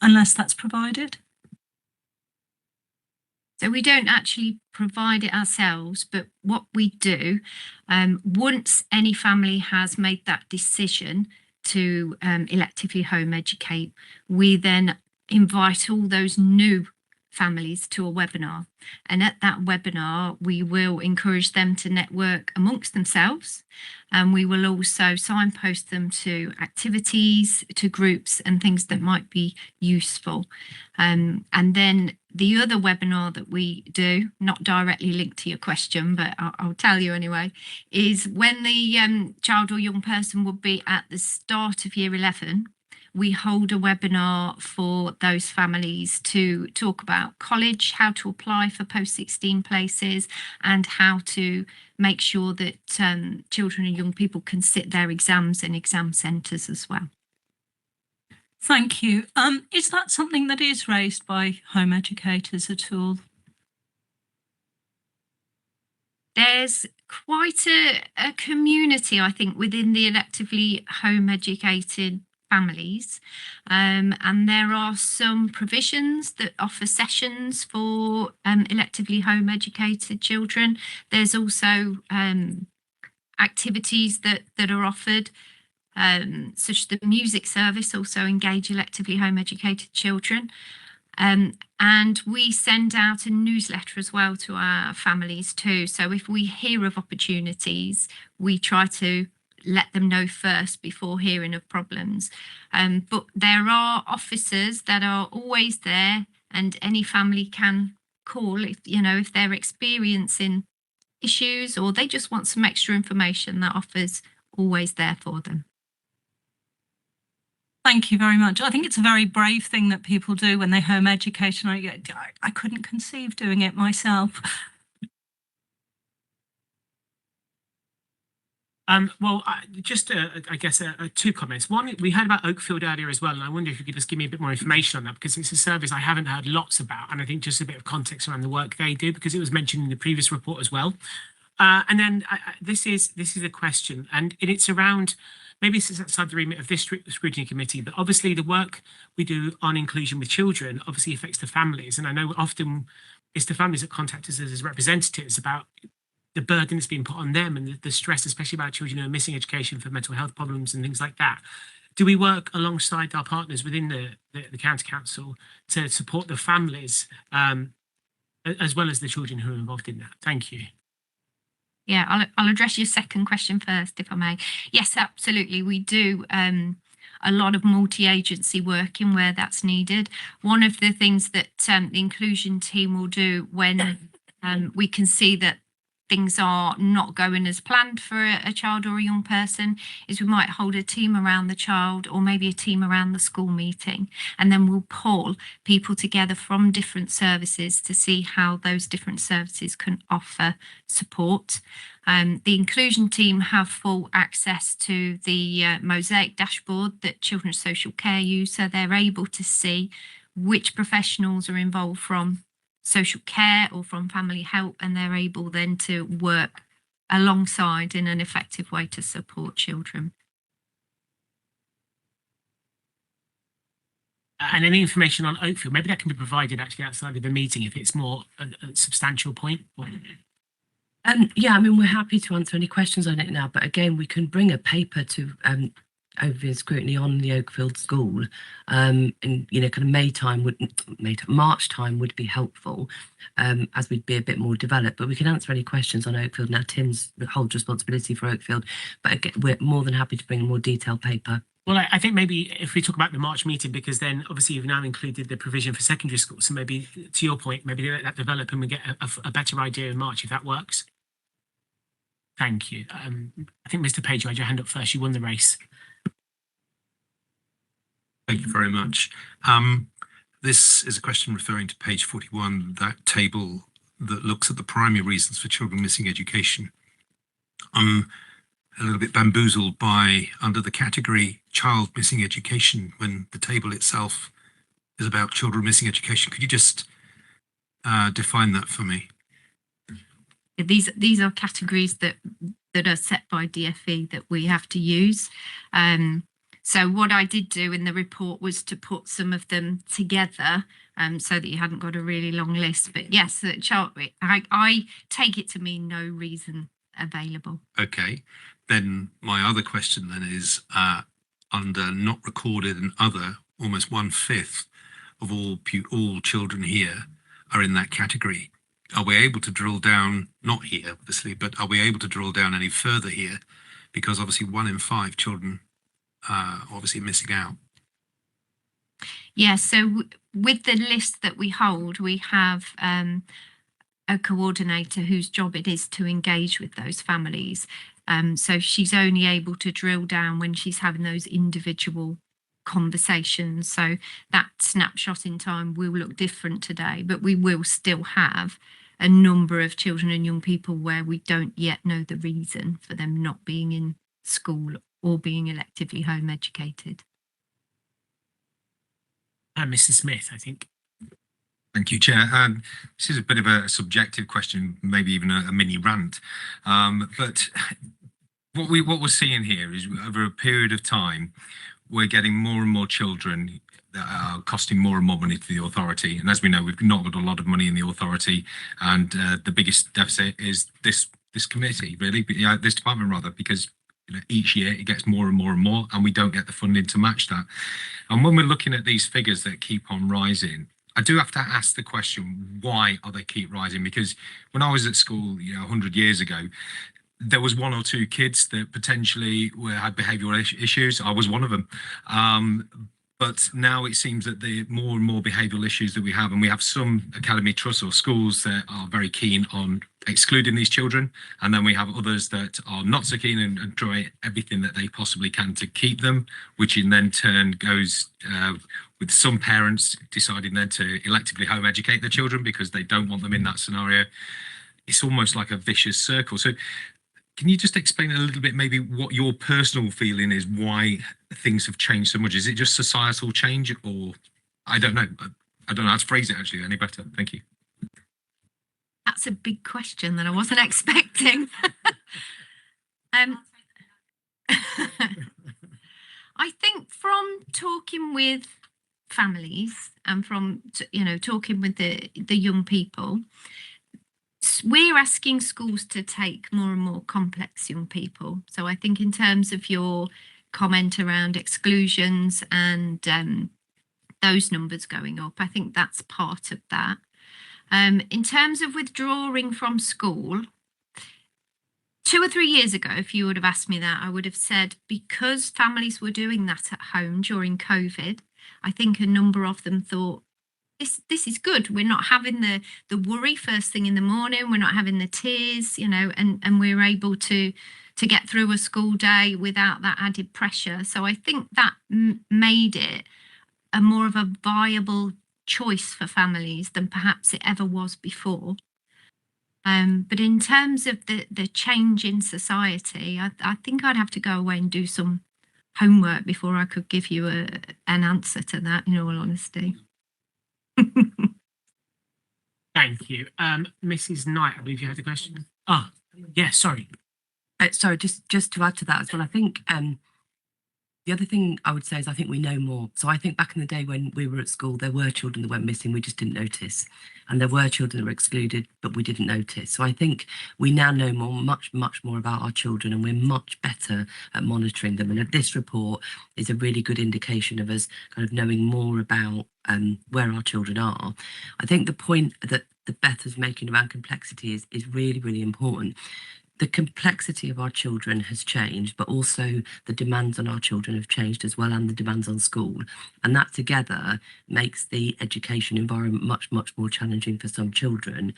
unless that's provided. So we don't actually provide it ourselves, but what we do, once any family has made that decision to electively home educate, we then invite all those new families to a webinar. And at that webinar, we will encourage them to network amongst themselves. And we will also signpost them to activities, to groups and things that might be useful. And then the other webinar that we do, not directly linked to your question, but I'll tell you anyway, is when the child or young person would be at the start of year 11, we hold a webinar for those families to talk about college, how to apply for post-16 places, and how to make sure that children and young people can sit their exams in exam centres as well. Thank you. Is that something that is raised by home educators at all? There's quite a community, I think, within the electively home educated families, and there are some provisions that offer sessions for electively home educated children. There's also activities that are offered, such as the music service also engage electively home educated children. And we send out a newsletter as well to our families too. So if we hear of opportunities, we try to let them know first before hearing of problems. But there are officers that are always there, and any family can call if they're experiencing issues or they just want some extra information. That offer's always there for them. Thank you very much. I think it's a very brave thing that people do when they home educate, and I couldn't conceive doing it myself. I guess two comments. One, we heard about Oakfield earlier as well, and I wonder if you could just give me a bit more information on that, because it's a service I haven't heard lots about, and I think just a bit of context around the work they do, because it was mentioned in the previous report as well. And then this is a question, and it's around, maybe it's outside the remit of this scrutiny committee, but obviously the work we do on inclusion with children obviously affects the families, and I know often it's the families that contact us as representatives about the burden that's being put on them and the stress, especially about children who are missing education for mental health problems and things like that. Do we work alongside our partners within the county council to support the families as well as the children who are involved in that? Thank you. Yeah, I'll address your second question first, if I may. Yes, absolutely. We do a lot of multi-agency working where that's needed. One of the things that the inclusion team will do when we can see that things are not going as planned for a child or a young person is we might hold a team around the child or maybe a team around the school meeting, and then we'll pull people together from different services to see how those different services can offer support. The inclusion team have full access to the Mosaic dashboard that Children's Social Care use, so they're able to see which professionals are involved from social care or from family help, and they're able then to work alongside in an effective way to support children. And any information on Oakfield, maybe that can be provided actually outside of the meeting if it's more a substantial point. Yeah, I mean, we're happy to answer any questions on it now, but again, we can bring a paper to over scrutiny on the Oakfield school, and kind of March time would be helpful, as we'd be a bit more developed. But we can answer any questions on Oakfield now. Tim's holds responsibility for Oakfield, but again, we're more than happy to bring a more detailed paper. Well, I think maybe if we talk about the March meeting, because then obviously you've now included the provision for secondary schools, so maybe to your point, maybe let that develop and we get a better idea in March if that works. Thank you. I think Mr. Page, you had your hand up first. You won the race. Thank you very much. This is a question referring to page 41, that table that looks at the primary reasons for children missing education. I'm a little bit bamboozled by under the category child missing education when the table itself is about children missing education. Could you just define that for me? These are categories that are set by DfE that we have to use. So what I did do in the report was to put some of them together so that you hadn't got a really long list. But yes, I take it to mean no reason available. Okay, then my other question then is under not recorded and other, almost 1/5 of all children here are in that category. Are we able to drill down, not here, obviously, but are we able to drill down any further here? Because obviously 1 in 5 children are obviously missing out. Yeah, so with the list that we hold, we have a coordinator whose job it is to engage with those families. So she's only able to drill down when she's having those individual conversations. So that snapshot in time will look different today, but we will still have a number of children and young people where we don't yet know the reason for them not being in school or being electively home educated. Mr. Smith, I think. Thank you, Chair. This is a bit of a subjective question, maybe even a mini rant. But what we're seeing here is over a period of time, we're getting more and more children that are costing more and more money to the authority. And as we know, we've not got a lot of money in the authority, and the biggest deficit is this committee, really, this department rather, because each year it gets more and more and more, and we don't get the funding to match that. And when we're looking at these figures that keep on rising, I do have to ask the question, why are they keep rising? Because when I was at school, 100 years ago, there was 1 or 2 kids that potentially had behavioural issues. I was one of them. But now it seems that the more and more behavioural issues that we have, and we have some academy trusts or schools that are very keen on excluding these children, and then we have others that are not so keen and try everything that they possibly can to keep them, which in then turn goes with some parents deciding then to electively home educate their children because they don't want them in that scenario. It's almost like a vicious circle. So can you just explain a little bit maybe what your personal feeling is, why things have changed so much? Is it just societal change, or I don't know. I don't know how to phrase it actually any better. Thank you. That's a big question that I wasn't expecting. I think from talking with families and from talking with the young people, we're asking schools to take more and more complex young people. So I think in terms of your comment around exclusions and those numbers going up, I think that's part of that. In terms of withdrawing from school, 2 or 3 years ago, if you would have asked me that, I would have said because families were doing that at home during COVID, I think a number of them thought, this is good. We're not having the worry first thing in the morning. We're not having the tears, and we're able to get through a school day without that added pressure. So I think that made it a more of a viable choice for families than perhaps it ever was before. But in terms of the change in society, I think I'd have to go away and do some homework before I could give you an answer to that, in all honesty. Thank you. Mrs. Knight, I believe you had a question. Yeah, sorry. Sorry, just to add to that as well, I think the other thing I would say is I think we know more. So I think back in the day when we were at school, there were children that went missing, we just didn't notice. And there were children that were excluded, but we didn't notice. So I think we now know much more about our children, and we're much better at monitoring them. And this report is a really good indication of us kind of knowing more about where our children are. I think the point that Beth was making around complexity is really, really important. The complexity of our children has changed, but also the demands on our children have changed as well, and the demands on school. And that together makes the education environment much more challenging for some children.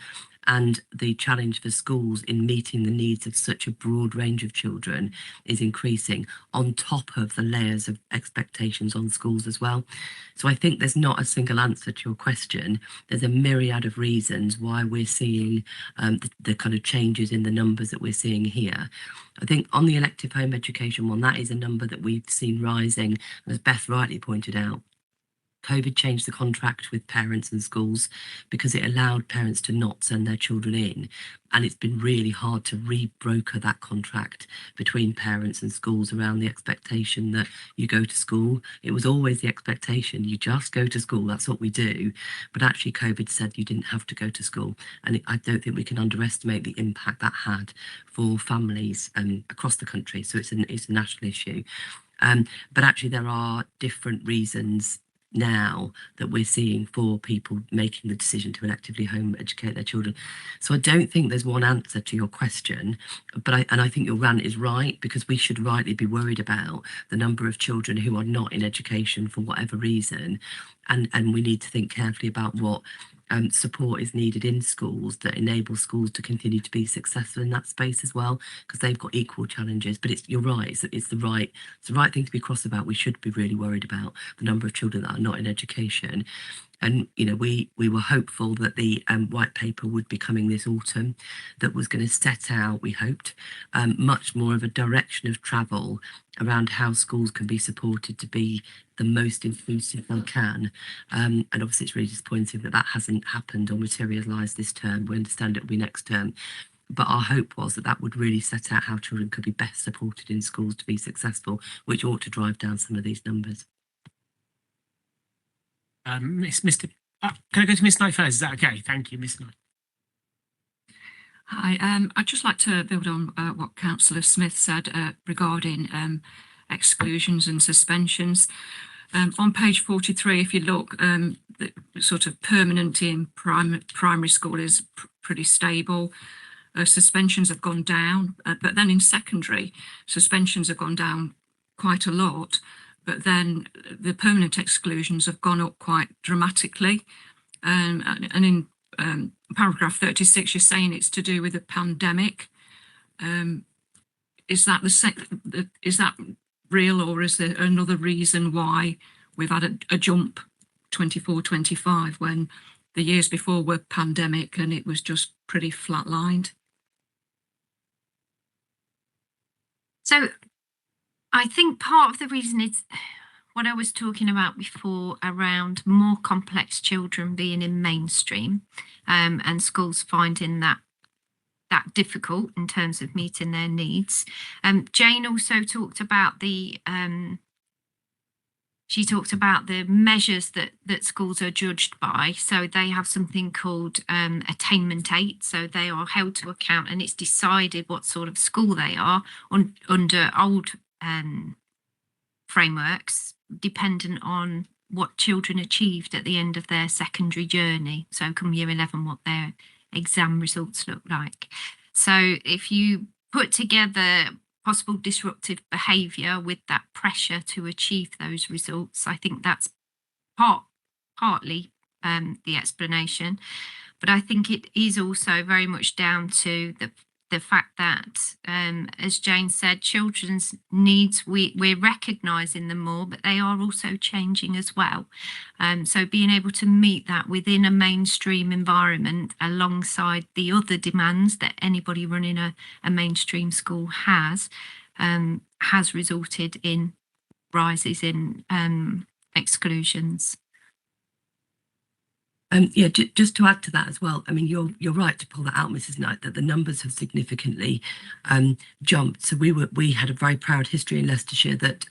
And the challenge for schools in meeting the needs of such a broad range of children is increasing, on top of the layers of expectations on schools as well. So I think there's not a single answer to your question. There's a myriad of reasons why we're seeing the kind of changes in the numbers that we're seeing here. I think on the elective home education one, that is a number that we've seen rising, as Beth rightly pointed out. COVID changed the contract with parents and schools because it allowed parents to not send their children in. And it's been really hard to rebroker that contract between parents and schools around the expectation that you go to school. It was always the expectation, you just go to school, that's what we do. But actually COVID said you didn't have to go to school. And I don't think we can underestimate the impact that had for families across the country. So it's a national issue. But actually there are different reasons now that we're seeing for people making the decision to electively home educate their children. So I don't think there's one answer to your question, but I think your rant is right, because we should rightly be worried about the number of children who are not in education for whatever reason, and we need to think carefully about what support is needed in schools that enable schools to continue to be successful in that space as well, because they've got equal challenges. But you're right, it's the right thing to be cross about. We should be really worried about the number of children that are not in education. And we were hopeful that the white paper would be coming this autumn, that was going to set out, we hoped, much more of a direction of travel around how schools can be supported to be the most inclusive they can. And obviously it's really disappointing that that hasn't happened or materialised this term. We understand it will be next term. But our hope was that that would really set out how children could be best supported in schools to be successful, which ought to drive down some of these numbers. Can I go to Miss Knight first? Is that okay? Thank you, Miss Knight. Hi, I'd just like to build on what Councillor Smith said regarding exclusions and suspensions. On page 43, if you look, the sort of permanent in primary school is pretty stable. Suspensions have gone down, but then in secondary, suspensions have gone down quite a lot. But then the permanent exclusions have gone up quite dramatically. And in paragraph 36, you're saying it's to do with the pandemic. Is that is that real, or is there another reason why we've had a jump 24-25 when the years before were pandemic and it was just pretty flatlined? So I think part of the reason is what I was talking about before around more complex children being in mainstream, and schools finding that difficult in terms of meeting their needs. Jane also talked about the measures that schools are judged by. So they have something called attainment 8. So they are held to account, and it's decided what sort of school they are under old frameworks, dependent on what children achieved at the end of their secondary journey. So come year 11, what their exam results look like. So if you put together possible disruptive behaviour with that pressure to achieve those results, I think that's partly the explanation. But I think it is also very much down to the fact that, as Jane said, children's needs, we're recognising them more, but they are also changing as well. So being able to meet that within a mainstream environment alongside the other demands that anybody running a mainstream school has resulted in rises in exclusions. Yeah, just to add to that as well, I mean, you're right to pull that out, Mrs. Knight, that the numbers have significantly jumped. So we had a very proud history in Leicestershire that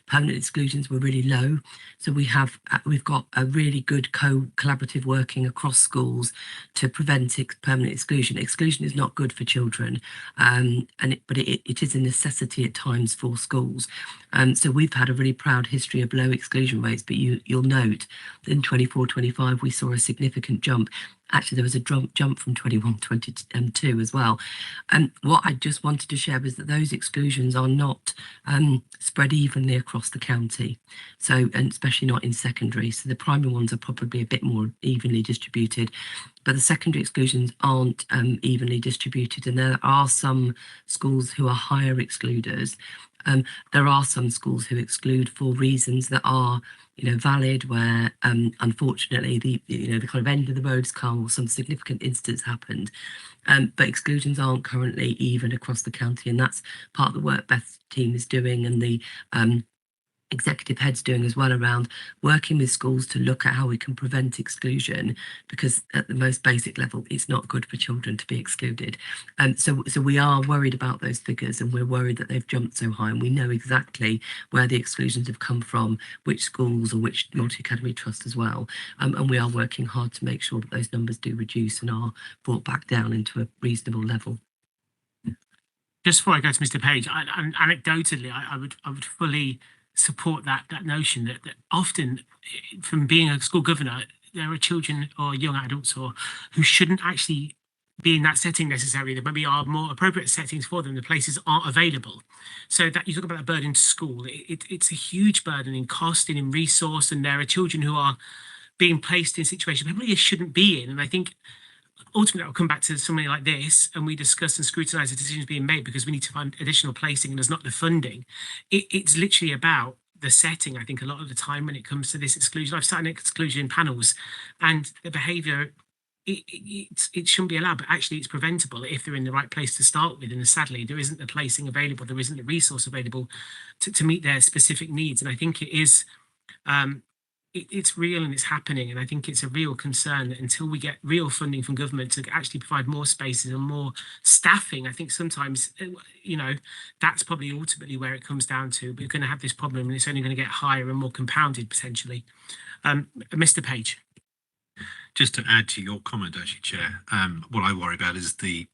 permanent exclusions were really low. So we've got a really good collaborative working across schools to prevent permanent exclusion. Exclusion is not good for children, but it is a necessity at times for schools. So we've had a really proud history of low exclusion rates, but you'll note that in 24-25 we saw a significant jump. Actually, there was a jump from 21-22 as well. And what I just wanted to share was that those exclusions are not spread evenly across the county. So, and especially not in secondary. So the primary ones are probably a bit more evenly distributed, but the secondary exclusions aren't evenly distributed. And there are some schools who are higher excluders. There are some schools who exclude for reasons that are, valid, where unfortunately the kind of end of the road's come or some significant incidents happened. But exclusions aren't currently even across the county, and that's part of the work Beth's team is doing, and the executive head's doing as well, around working with schools to look at how we can prevent exclusion, because at the most basic level it's not good for children to be excluded. So we are worried about those figures, and we're worried that they've jumped so high, and we know exactly where the exclusions have come from, which schools or which multi-academy trusts as well, and we are working hard to make sure that those numbers do reduce and are brought back down into a reasonable level. Just before I go to Mr. Page, anecdotally, I would fully support that notion that often, from being a school governor, there are children or young adults or who shouldn't actually be in that setting necessarily. There maybe are more appropriate settings for them. The places aren't available. So that you talk about that burden to school, it's a huge burden in cost and in resource. And there are children who are being placed in situations they really shouldn't be in. And I think ultimately I'll come back to something like this and we discuss and scrutinise the decisions being made because we need to find additional placing and there's not the funding. It's literally about the setting, I think, a lot of the time when it comes to this exclusion. I've sat in exclusion panels and the behaviour, it shouldn't be allowed, but actually it's preventable if they're in the right place to start with. And sadly, there isn't the placing available, there isn't the resource available to meet their specific needs. And I think it is, it's real and it's happening. And I think it's a real concern that until we get real funding from government to actually provide more spaces and more staffing, I think sometimes, you know, that's probably ultimately where it comes down to. We're going to have this problem and it's only going to get higher and more compounded potentially. Mr. Page. Just to add to your comment, actually, Chair, what I worry about is the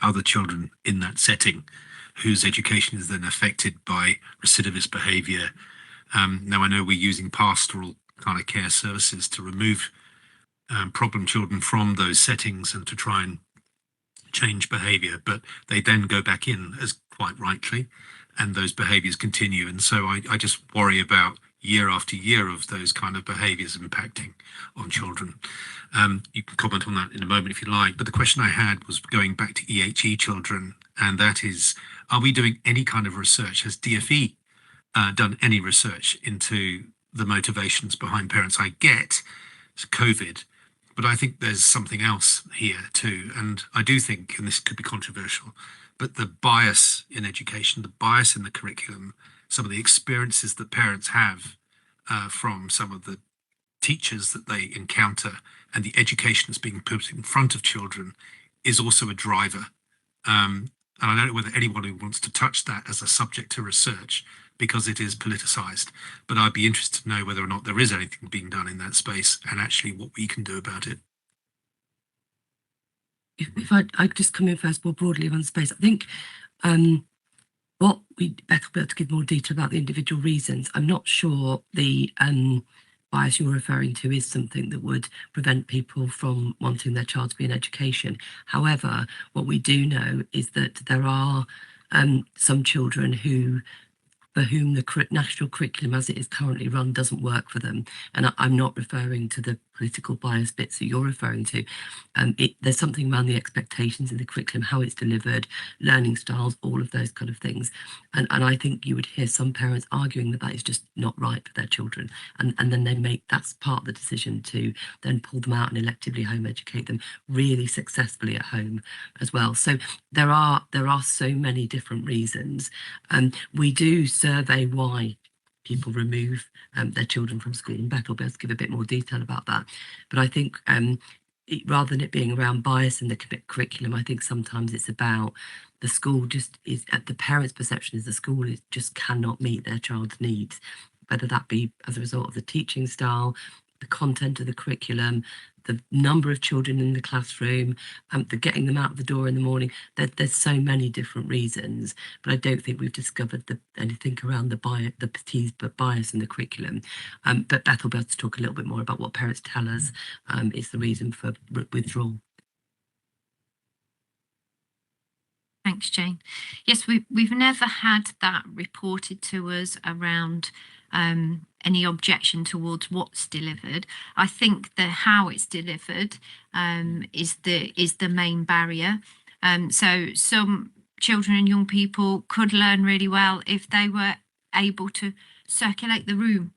other children in that setting whose education is then affected by recidivist behaviour. Now, I know we're using pastoral kind of care services to remove problem children from those settings and to try and change behaviour, but they then go back in, as quite rightly, and those behaviours continue. And so I just worry about year after year of those kind of behaviours impacting on children. You can comment on that in a moment if you like, but the question I had was going back to EHE children, and that is, are we doing any kind of research? Has DFE done any research into the motivations behind parents? I get it's COVID, but I think there's something else here too. And I do think, and this could be controversial, but the bias in education, the bias in the curriculum, some of the experiences that parents have from some of the teachers that they encounter and the education that's being put in front of children is also a driver. And I don't know whether anybody wants to touch that as a subject to research because it is politicised, but I'd be interested to know whether or not there is anything being done in that space and actually what we can do about it. If I just come in first more broadly on space, I think what we'd better be able to give more detail about the individual reasons. I'm not sure the bias you're referring to is something that would prevent people from wanting their child to be in education. However, what we do know is that there are some children for whom the national curriculum as it is currently run doesn't work for them. And I'm not referring to the political bias bits that you're referring to. There's something around the expectations in the curriculum, how it's delivered, learning styles, all of those kind of things. And I think you would hear some parents arguing that that is just not right for their children. And then that's part of the decision to then pull them out and electively home educate them really successfully at home as well. So there are so many different reasons. We do survey why people remove their children from school, and Beth will be able to give a bit more detail about that. But I think rather than it being around bias in the curriculum, I think sometimes it's about the school the parents' perception is the school just cannot meet their child's needs, whether that be as a result of the teaching style, the content of the curriculum, the number of children in the classroom, the getting them out of the door in the morning. There's so many different reasons, but I don't think we've discovered anything around the perceived bias in the curriculum. But Beth will be able to talk a little bit more about what parents tell us is the reason for withdrawal. Thanks, Jane. Yes, we've never had that reported to us around any objection towards what's delivered. I think that how it's delivered is the main barrier. So some children and young people could learn really well if they were able to circulate the room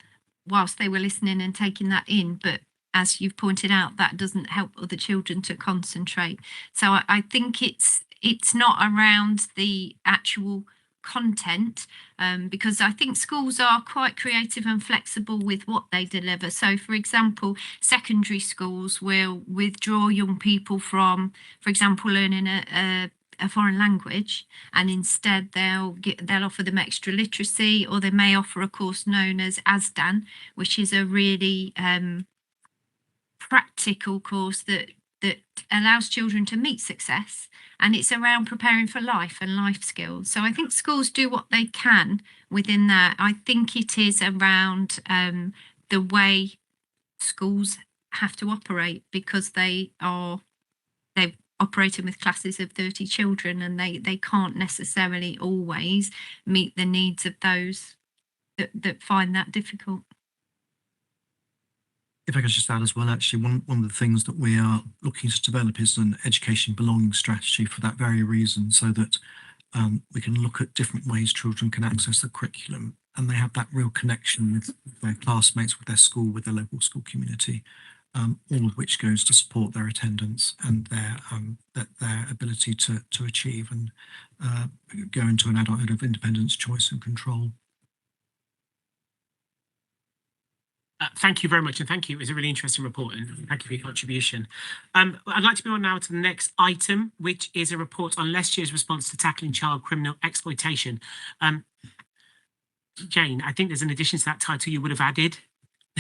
whilst they were listening and taking that in. But as you've pointed out, that doesn't help other children to concentrate. So I think it's not around the actual content, because I think schools are quite creative and flexible with what they deliver. So, for example, secondary schools will withdraw young people from, for example, learning a foreign language, and instead they'll offer them extra literacy, or they may offer a course known as ASDAN, which is a really practical course that that allows children to meet success, and it's around preparing for life and life skills. So I think schools do what they can within that. I think it is around the way schools have to operate, because they're operating with classes of 30 children, and they can't necessarily always meet the needs of those that find that difficult. If I could just add as well, actually, one of the things that we are looking to develop is an education belonging strategy for that very reason, so that we can look at different ways children can access the curriculum, and they have that real connection with their classmates, with their school, with their local school community, all of which goes to support their attendance and their ability to achieve and go into an adulthood of independence, choice and control. Thank you very much, and thank you. It was a really interesting report, and thank you for your contribution. I'd like to move on now to the next item, which is a report on Leicester's response to tackling child criminal exploitation. Jane, I think there's an addition to that title you would have added.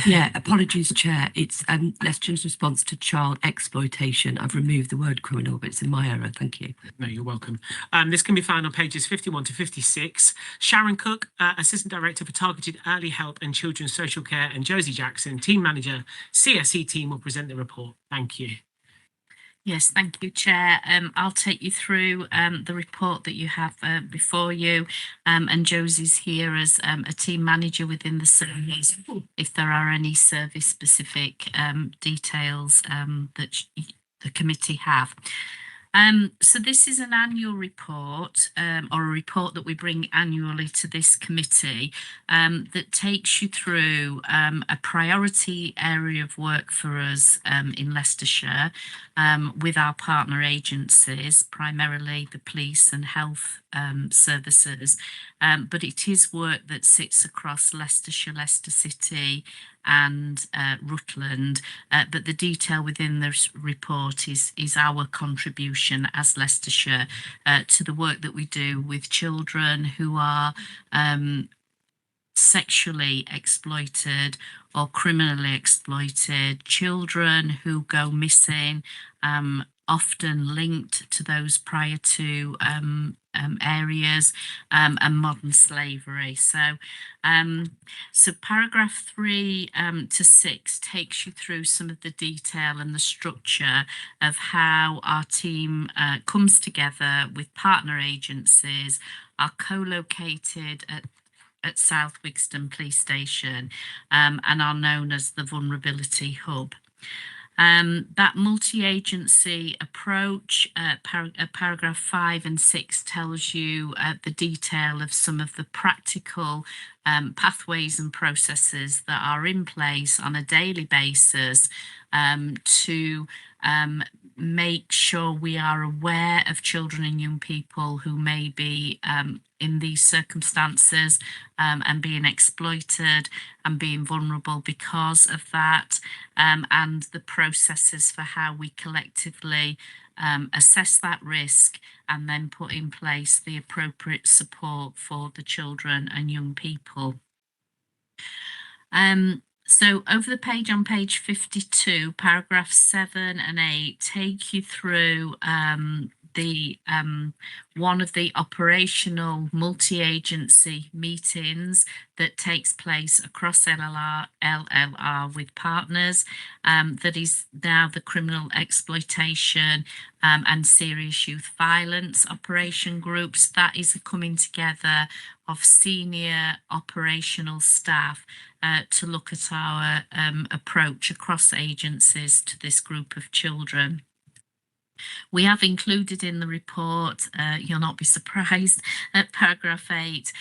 Yeah, apologies, Chair. It's Leicester's response to child exploitation. I've removed the word criminal, but it's in my error. Thank you. No, you're welcome. This can be found on pages 51 to 56. Sharon Cook, Assistant Director for Targeted Early Help and Children's Social Care, and Josie Jackson, Team Manager, CSE Team, will present the report. Thank you. Yes, thank you, Chair. I'll take you through the report that you have before you, and Josie's here as a team manager within the service, if there are any service-specific details that the committee have. So this is an annual report, or a report that we bring annually to this committee, that takes you through a priority area of work for us in Leicestershire, with our partner agencies, primarily the police and health services, but it is work that sits across Leicestershire, Leicester City and Rutland, but the detail within this report is our contribution as Leicestershire to the work that we do with children who are sexually exploited or criminally exploited, children who go missing, often linked to those prior to areas, and modern slavery. So paragraph 3 to 6 takes you through some of the detail and the structure of how our team comes together with partner agencies, are co-located at South Wigston Police Station, and are known as the Vulnerability Hub. That multi-agency approach, paragraph 5 and 6 tells you the detail of some of the practical pathways and processes that are in place on a daily basis to make sure we are aware of children and young people who may be in these circumstances and being exploited and being vulnerable because of that, and the processes for how we collectively assess that risk and then put in place the appropriate support for the children and young people. So over the page, on page 52, paragraphs 7 and 8 take you through one of the operational multi-agency meetings that takes place across LLR with partners, that is now the criminal exploitation and serious youth violence operation groups. That is a coming together of senior operational staff to look at our approach across agencies to this group of children. We have included in the report, you'll not be surprised, at paragraph 8,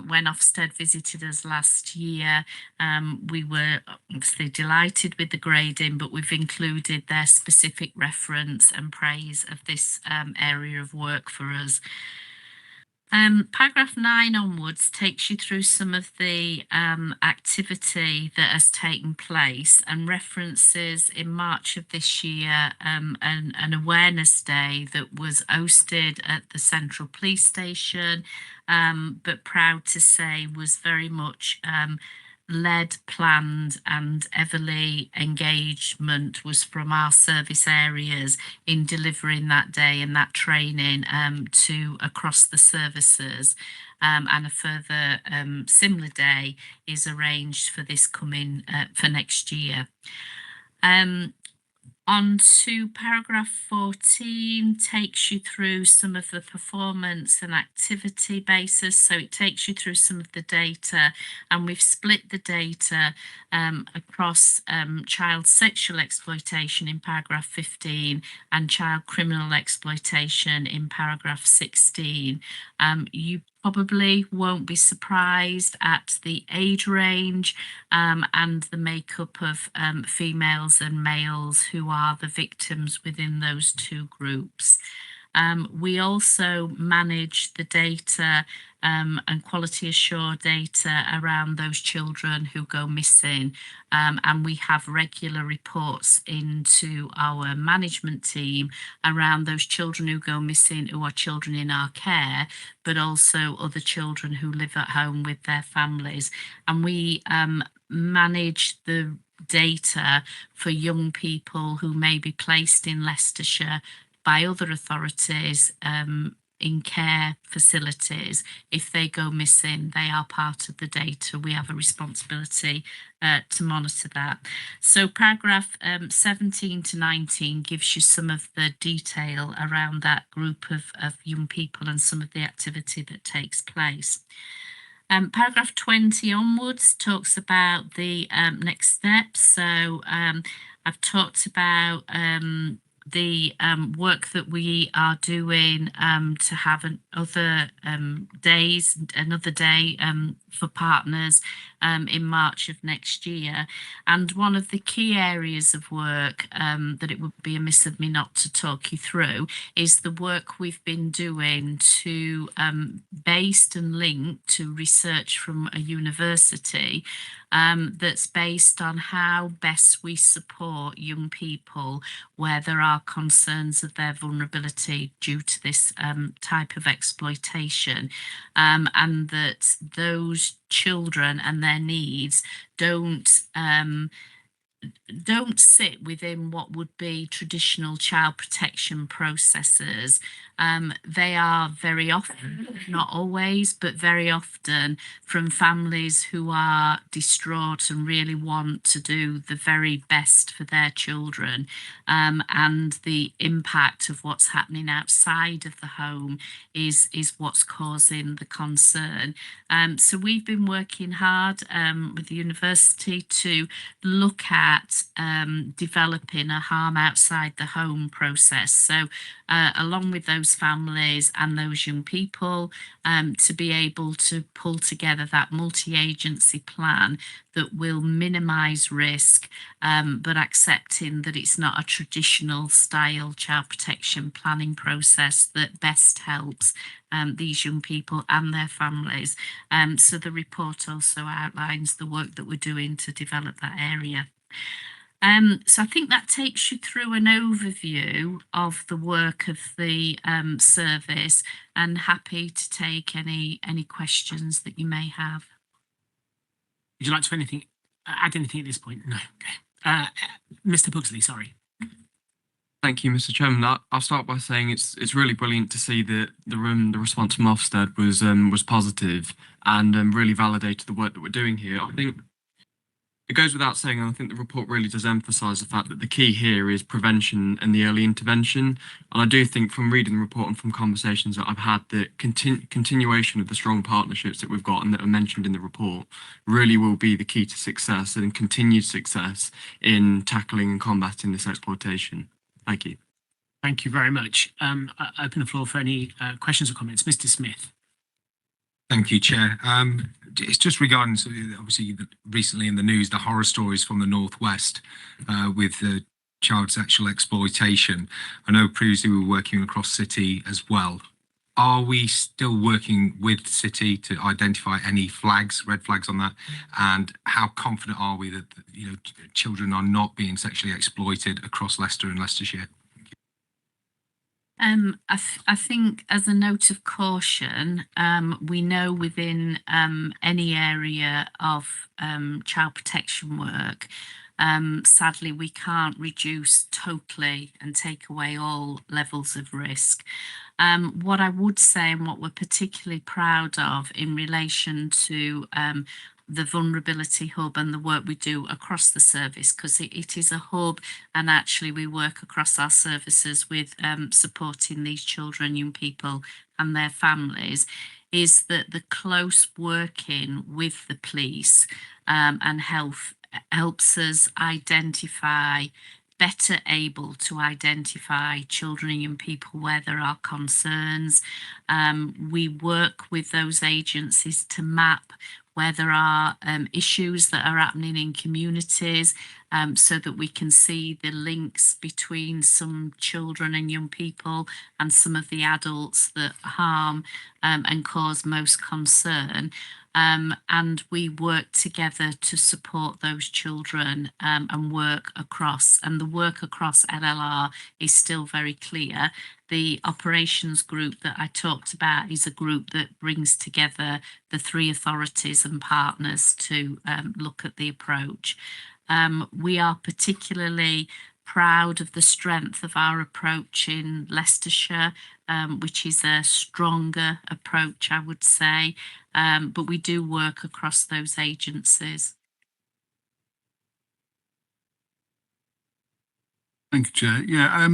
when Ofsted visited us last year, we were obviously delighted with the grading, but we've included their specific reference and praise of this area of work for us. Paragraph 9 onwards takes you through some of the activity that has taken place and references in March of this year an awareness day that was hosted at the Central Police Station, but proud to say was very much led, planned and heavily engagement was from our service areas in delivering that day and that training to across the services. And a further similar day is arranged for this coming for next year. On to paragraph 14 takes you through some of the performance and activity basis. So it takes you through some of the data, and we've split the data across child sexual exploitation in paragraph 15 and child criminal exploitation in paragraph 16. You probably won't be surprised at the age range and the makeup of females and males who are the victims within those two groups. We also manage the data and quality assured data around those children who go missing, and we have regular reports into our management team around those children who go missing, who are children in our care, but also other children who live at home with their families. And we manage the data for young people who may be placed in Leicestershire by other authorities in care facilities. If they go missing, they are part of the data. We have a responsibility to monitor that. So paragraph 17 to 19 gives you some of the detail around that group of young people and some of the activity that takes place. Paragraph 20 onwards talks about the next steps. So I've talked about the work that we are doing to have another day for partners in March of next year. And one of the key areas of work that it would be amiss of me not to talk you through is the work we've been doing to based and linked to research from a university that's based on how best we support young people where there are concerns of their vulnerability due to this type of exploitation, and that those children and their needs don't sit within what would be traditional child protection processes. They are very often, not always, but very often from families who are distraught and really want to do the very best for their children. And the impact of what's happening outside of the home is what's causing the concern. So we've been working hard with the university to look at developing a harm outside the home process. So along with those families and those young people, to be able to pull together that multi-agency plan that will minimise risk, but accepting that it's not a traditional style child protection planning process that best helps these young people and their families. So the report also outlines the work that we're doing to develop that area. So I think that takes you through an overview of the work of the service, and happy to take any questions that you may have. Would you like to add anything at this point? No. Okay. Mr. Pugsley, sorry. Thank you, Mr. Chairman. I'll start by saying it's really brilliant to see that the response from Ofsted was positive and really validated the work that we're doing here. I think it goes without saying, and I think the report really does emphasise the fact that the key here is prevention and the early intervention. And I do think from reading the report and from conversations that I've had, that continuation of the strong partnerships that we've got and that are mentioned in the report really will be the key to success and continued success in tackling and combating this exploitation. Thank you. Thank you very much. I open the floor for any questions or comments. Mr. Smith. Thank you, Chair. It's just regarding, obviously, recently in the news, the horror stories from the Northwest with the child sexual exploitation. I know previously we were working across City as well. Are we still working with City to identify any flags, red flags on that? And how confident are we that children are not being sexually exploited across Leicester and Leicestershire? I think as a note of caution, we know within any area of child protection work, sadly, we can't reduce totally and take away all levels of risk. What I would say and what we're particularly proud of in relation to the vulnerability hub and the work we do across the service, because it is a hub and actually we work across our services with supporting these children, young people and their families, is that the close working with the police and health helps us identify, better able to identify children and young people where there are concerns. We work with those agencies to map where there are issues that are happening in communities, so that we can see the links between some children and young people and some of the adults that harm and cause most concern. And we work together to support those children and work across, and the work across LLR is still very clear. The operations group that I talked about is a group that brings together the three authorities and partners to look at the approach. We are particularly proud of the strength of our approach in Leicestershire, which is a stronger approach, I would say, but we do work across those agencies. Thank you, Chair. Yeah,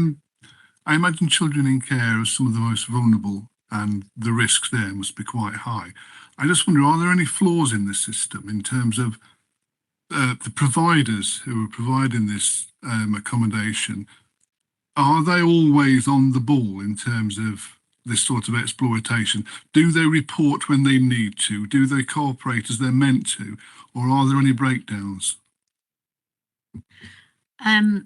I imagine children in care are some of the most vulnerable and the risks there must be quite high. I just wonder, are there any flaws in the system in terms of the providers who are providing this accommodation? Are they always on the ball in terms of this sort of exploitation? Do they report when they need to? Do they cooperate as they're meant to? Or are there any breakdowns? I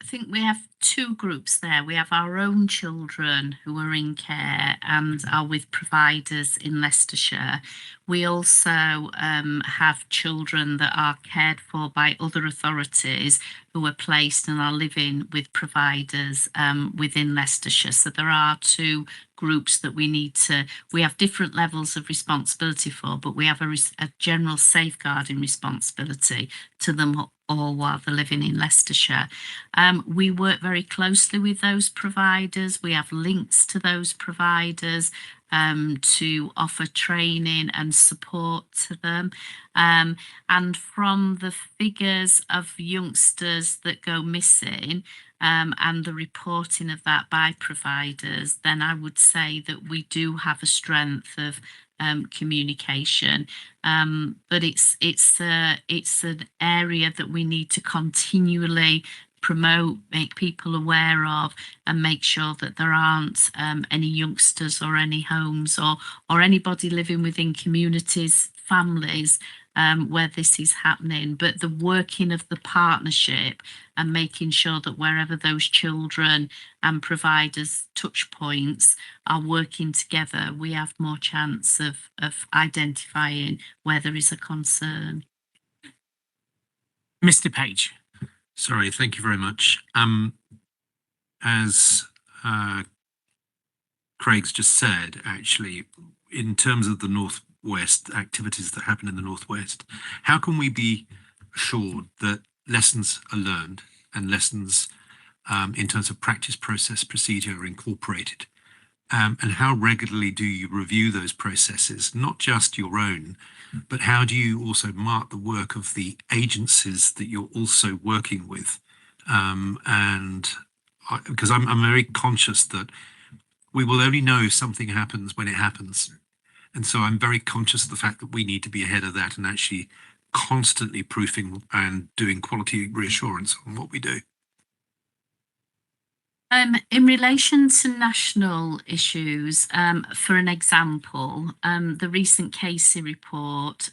think we have two groups there. We have our own children who are in care and are with providers in Leicestershire. We also have children that are cared for by other authorities who are placed and are living with providers within Leicestershire. So there are two groups that we have different levels of responsibility for, but we have a general safeguarding responsibility to them all while they're living in Leicestershire. We work very closely with those providers. We have links to those providers to offer training and support to them. And from the figures of youngsters that go missing and the reporting of that by providers, then I would say that we do have a strength of communication, but it's an area that we need to continually promote, make people aware of, and make sure that there aren't any youngsters or any homes or anybody living within communities, families where this is happening. But the working of the partnership and making sure that wherever those children and providers touch points are working together, we have more chance of identifying where there is a concern. Mr. Page. Sorry, thank you very much. As Craig's just said, actually, in terms of the Northwest, activities that happen in the Northwest, how can we be assured that lessons are learned and lessons in terms of practice, process, procedure are incorporated? And how regularly do you review those processes, not just your own, but how do you also mark the work of the agencies that you're also working with? Because I'm very conscious that we will only know if something happens when it happens. And so I'm very conscious of the fact that we need to be ahead of that and actually constantly proofing and doing quality reassurance on what we do. In relation to national issues, for an example, the recent Casey report,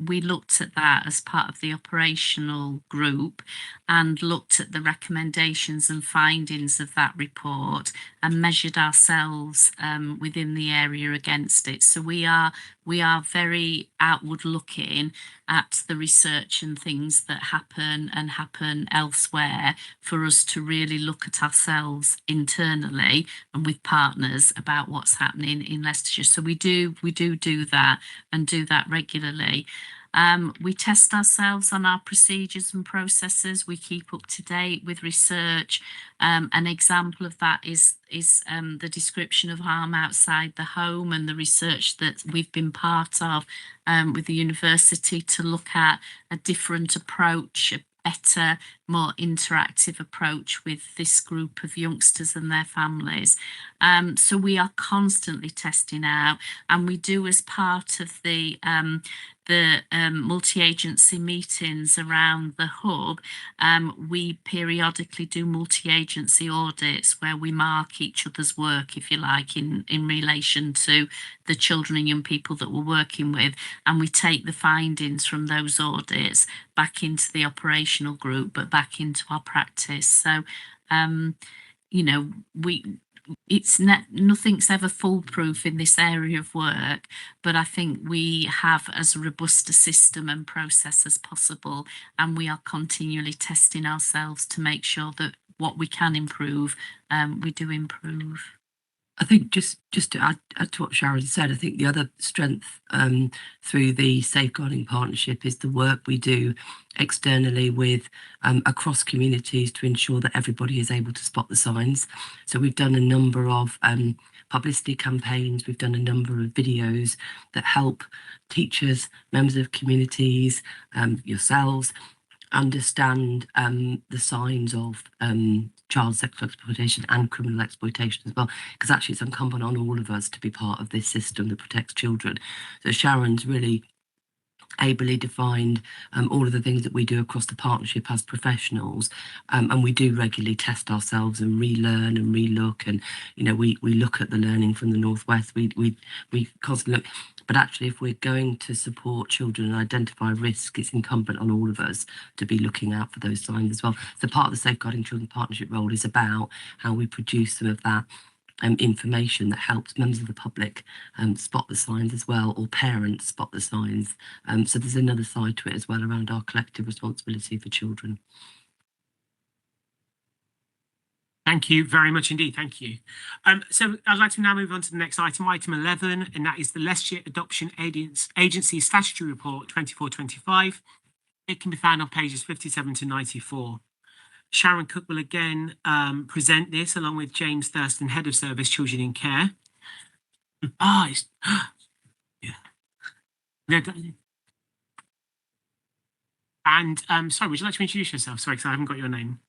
we looked at that as part of the operational group and looked at the recommendations and findings of that report and measured ourselves within the area against it. So we are we are very outward looking at the research and things that happen elsewhere, for us to really look at ourselves internally and with partners about what's happening in Leicestershire. So we do that and do that regularly. We test ourselves on our procedures and processes. We keep up to date with research. An example of that is the description of harm outside the home, and the research that we've been part of with the university to look at a different approach, a better, more interactive approach with this group of youngsters and their families. So we are constantly testing out, and we do, as part of the multi-agency meetings around the hub, we periodically do multi-agency audits where we mark each other's work, if you like, in relation to the children and young people that we're working with, and we take the findings from those audits back into the operational group, but back into our practice. So you know, nothing's ever foolproof in this area of work, but I think we have as robust a system and process as possible, and we are continually testing ourselves to make sure that what we can improve, we do improve. I think just to add to what Sharon said, I think the other strength through the Safeguarding Partnership is the work we do externally with across communities to ensure that everybody is able to spot the signs. So we've done a number of publicity campaigns, we've done a number of videos that help teachers, members of communities, yourselves, understand the signs of child sexual exploitation and criminal exploitation as well, because actually it's incumbent on all of us to be part of this system that protects children. So Sharon's really ably defined all of the things that we do across the partnership as professionals, and we do regularly test ourselves and relearn and relook, and you know, we look at the learning from the Northwest, we constantly look. But actually, if we're going to support children and identify risk, it's incumbent on all of us to be looking out for those signs as well. So part of the Safeguarding Children Partnership role is about how we produce some of that information that helps members of the public spot the signs as well, or parents spot the signs. So there's another side to it as well around our collective responsibility for children. Thank you very much indeed. Thank you. So I'd like to now move on to the next item, item 11, and that is the Leicestershire Adoption Agency Statutory Report 24-25. It can be found on pages 57 to 94. Sharon Cook will again present this along with James Thurston, Head of Service Children in Care. And sorry, would you like to introduce yourself? Sorry, because I haven't got your name.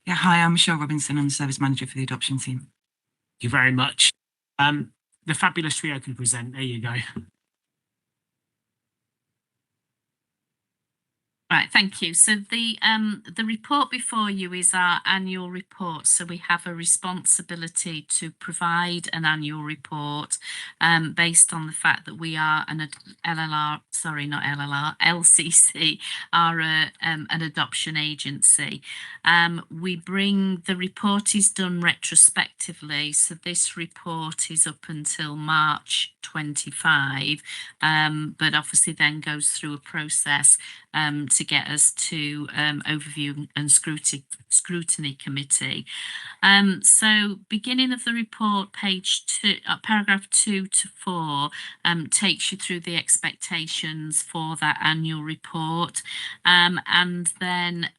Yeah, hi, I'm Michelle Robinson. I'm the Service Manager for the Adoption Team. Thank you very much. The fabulous trio can present. There you go. Right, thank you. So the report before you is our annual report. So we have a responsibility to provide an annual report based on the fact that we are an LCC, are an adoption agency. We bring, the report is done retrospectively. So this report is up until March 25, but obviously then goes through a process to get us to overview and scrutiny committee. So beginning of the report, page 2, paragraph 2 to 4 takes you through the expectations for that annual report, and then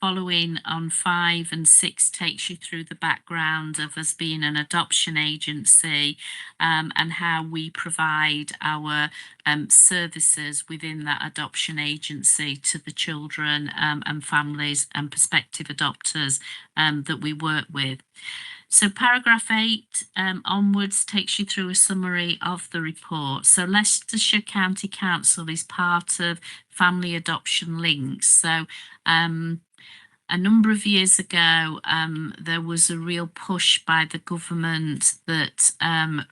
following on 5 and 6 takes you through the background of us being an adoption agency, and how we provide our services within that adoption agency to the children and families and prospective adopters that we work with. So paragraph 8 onwards takes you through a summary of the report. So Leicestershire County Council is part of Family Adoption Links. So a number of years ago, there was a real push by the government that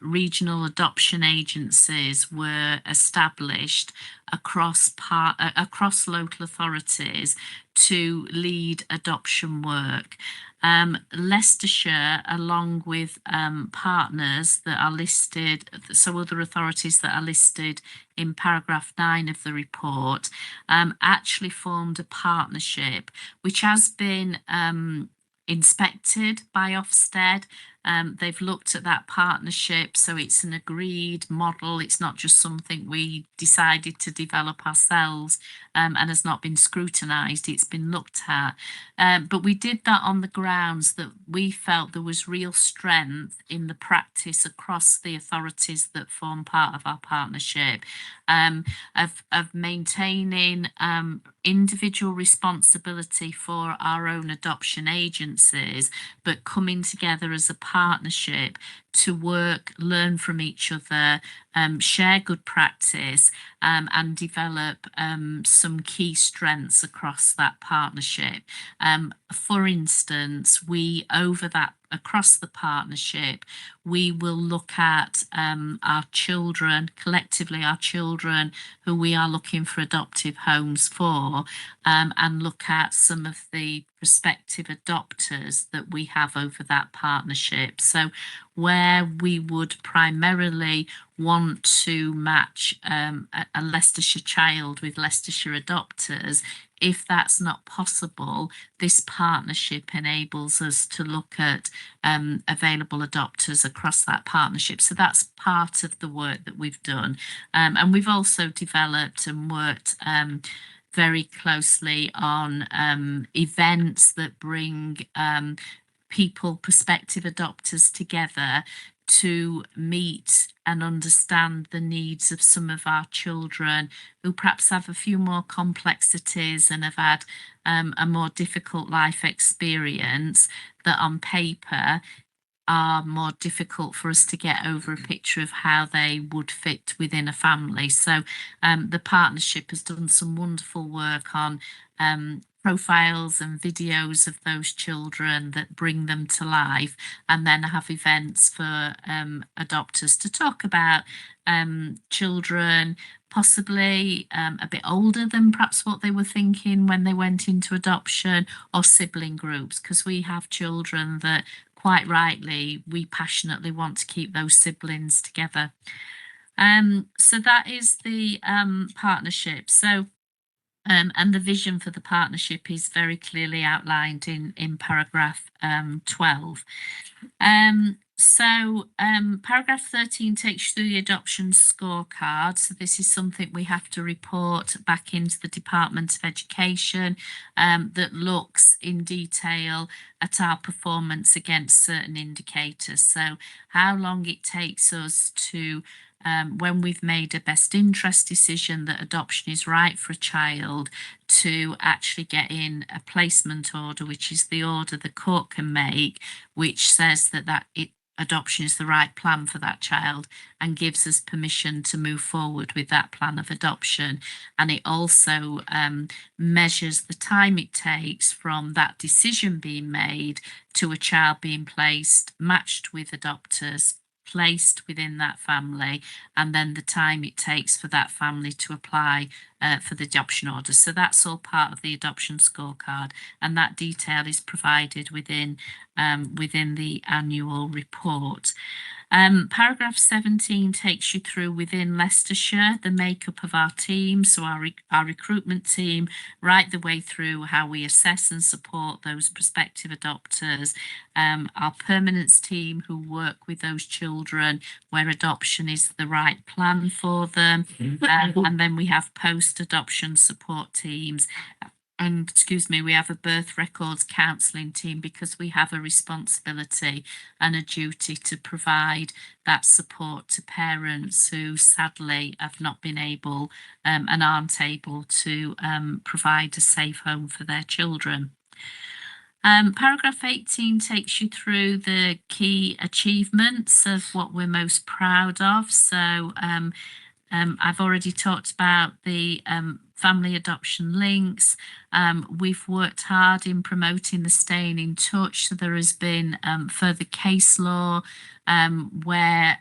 regional adoption agencies were established across local authorities to lead adoption work. Leicestershire, along with partners that are listed, so other authorities that are listed in paragraph 9 of the report, actually formed a partnership which has been inspected by Ofsted. They've looked at that partnership, so it's an agreed model. It's not just something we decided to develop ourselves and has not been scrutinised. It's been looked at. But we did that on the grounds that we felt there was real strength in the practice across the authorities that form part of our partnership, of maintaining individual responsibility for our own adoption agencies, but coming together as a partnership to work, learn from each other, share good practice, and develop some key strengths across that partnership. For instance, across the partnership, we will look at our children, collectively our children who we are looking for adoptive homes for, and look at some of the prospective adopters that we have over that partnership. So where we would primarily want to match a Leicestershire child with Leicestershire adopters, if that's not possible, this partnership enables us to look at available adopters across that partnership. So that's part of the work that we've done. And we've also developed and worked very closely on events that bring people, prospective adopters together to meet and understand the needs of some of our children who perhaps have a few more complexities and have had a more difficult life experience that on paper are more difficult for us to get over a picture of how they would fit within a family. So the partnership has done some wonderful work on profiles and videos of those children that bring them to life, and then have events for adopters to talk about children possibly a bit older than perhaps what they were thinking when they went into adoption, or sibling groups, because we have children that quite rightly we passionately want to keep those siblings together. So that is the partnership. So and the vision for the partnership is very clearly outlined in paragraph 12. Paragraph 13 takes you through the adoption scorecard. So this is something we have to report back into the Department of Education that looks in detail at our performance against certain indicators. So how long it takes us to when we've made a best interest decision that adoption is right for a child, to actually get in a placement order, which is the order the court can make, which says that adoption is the right plan for that child and gives us permission to move forward with that plan of adoption. And it also measures the time it takes from that decision being made to a child being placed, matched with adopters, placed within that family, and then the time it takes for that family to apply for the adoption order. So that's all part of the adoption scorecard, and that detail is provided within the annual report. Paragraph 17 takes you through within Leicestershire the makeup of our team, so our recruitment team, right the way through how we assess and support those prospective adopters, our permanence team who work with those children where adoption is the right plan for them, and then we have post-adoption support teams. And we have a birth records counselling team, because we have a responsibility and a duty to provide that support to parents who sadly have not been able and aren't able to provide a safe home for their children. Paragraph 18 takes you through the key achievements of what we're most proud of. So I've already talked about the family adoption links. We've worked hard in promoting the staying in touch. So there has been further case law where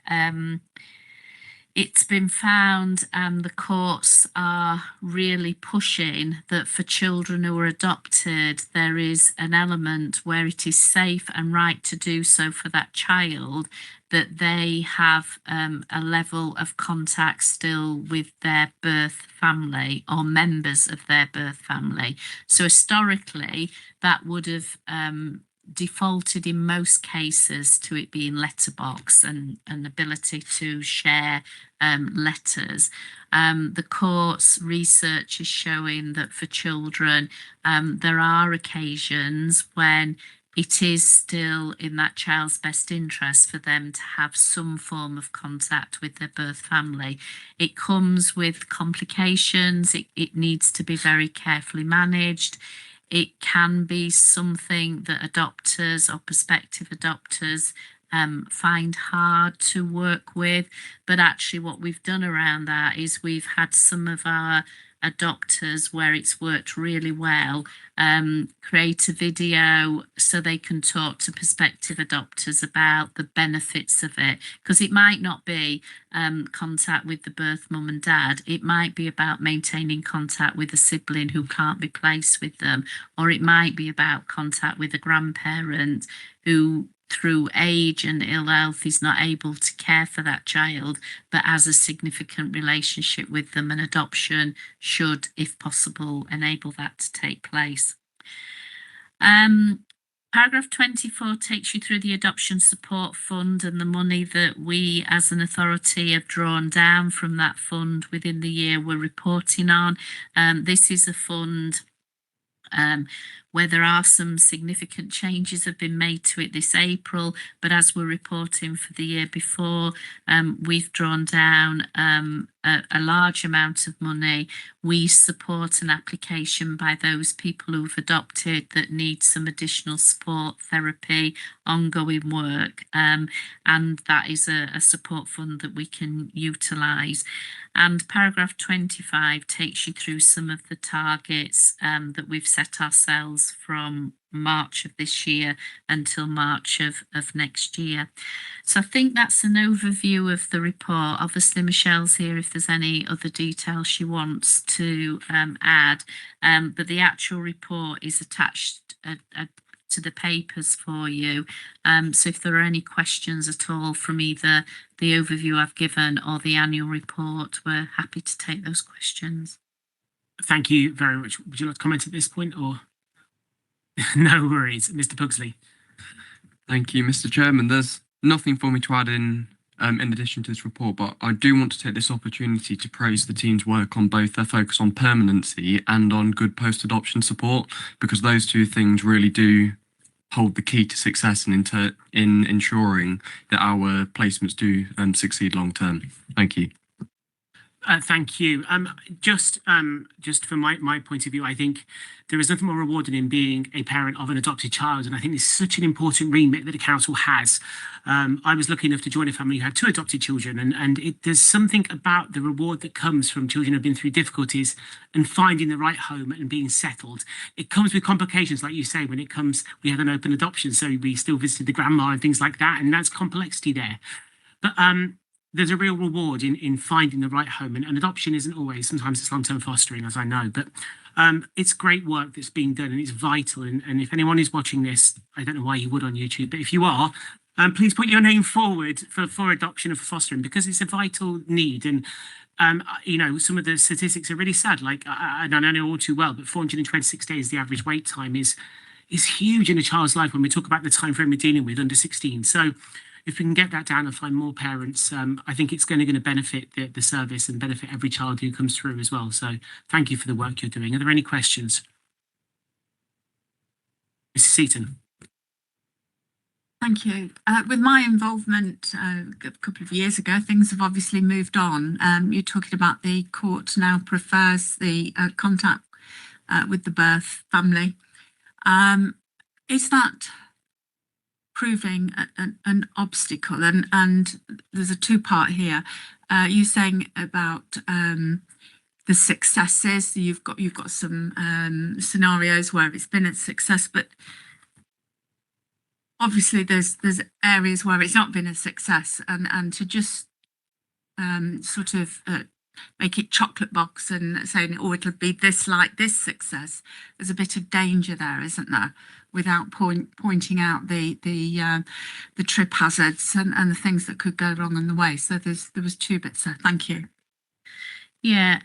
it's been found, and the courts are really pushing that for children who are adopted, there is an element where it is safe and right to do so for that child, that they have a level of contact still with their birth family or members of their birth family. So historically, that would have defaulted in most cases to it being letterbox and an ability to share letters. The court's research is showing that for children, there are occasions when it is still in that child's best interest for them to have some form of contact with their birth family. It comes with complications. It needs to be very carefully managed. It can be something that adopters or prospective adopters find hard to work with. But actually what we've done around that is we've had some of our adopters where it's worked really well, create a video so they can talk to prospective adopters about the benefits of it, because it might not be contact with the birth mum and dad. It might be about maintaining contact with a sibling who can't be placed with them, or it might be about contact with a grandparent who through age and ill health is not able to care for that child, but has a significant relationship with them, and adoption should, if possible, enable that to take place. Paragraph 24 takes you through the Adoption Support Fund and the money that we as an authority have drawn down from that fund within the year we're reporting on. This is a fund where there are some significant changes have been made to it this April, but as we're reporting for the year before, we've drawn down a large amount of money. We support an application by those people who've adopted that need some additional support, therapy, ongoing work, and that is a support fund that we can utilise. And paragraph 25 takes you through some of the targets that we've set ourselves from March of this year until March of next year. So I think that's an overview of the report. Obviously, Michelle's here if there's any other details she wants to add, but the actual report is attached to the papers for you. So if there are any questions at all from either the overview I've given or the annual report, we're happy to take those questions. Thank you very much. Would you like to comment at this point, or? No worries, Mr. Pugsley. Thank you, Mr. Chairman. There's nothing for me to add in addition to this report, but I do want to take this opportunity to praise the team's work on both their focus on permanency and on good post-adoption support, because those two things really do hold the key to success in ensuring that our placements do succeed long term. Thank you. Thank you. Just from my point of view, I think there is nothing more rewarding in being a parent of an adopted child, and I think this is such an important remit that the council has. I was lucky enough to join a family who had 2 adopted children, and there's something about the reward that comes from children who have been through difficulties and finding the right home and being settled. It comes with complications, like you say, when it comes, we had an open adoption, so we still visited the grandma and things like that, and that's complexity there. But there's a real reward in finding the right home, and adoption isn't always, sometimes it's long-term fostering, as I know, but it's great work that's being done, and it's vital. And if anyone is watching this, I don't know why you would on YouTube, but if you are, please put your name forward for adoption and for fostering, because it's a vital need. And you know, some of the statistics are really sad. Like I don't know all too well, but 426 days, the average wait time is huge in a child's life when we talk about the time frame we're dealing with under 16. So if we can get that down and find more parents, I think it's going to benefit the service and benefit every child who comes through as well. So thank you for the work you're doing. Are there any questions? Mrs. Seaton. Thank you. With my involvement a couple of years ago, things have obviously moved on. You're talking about the court now prefers the contact with the birth family. Is that proving an obstacle? And there's a 2-part here. You're saying about the successes. You've got some scenarios where it's been a success, but obviously there's areas where it's not been a success, and to just sort of make it chocolate box and saying, oh, it'll be this like this success. There's a bit of danger there, isn't there? Without pointing out the trip hazards and the things that could go wrong on the way. So there was two bits there. Thank you. Yeah,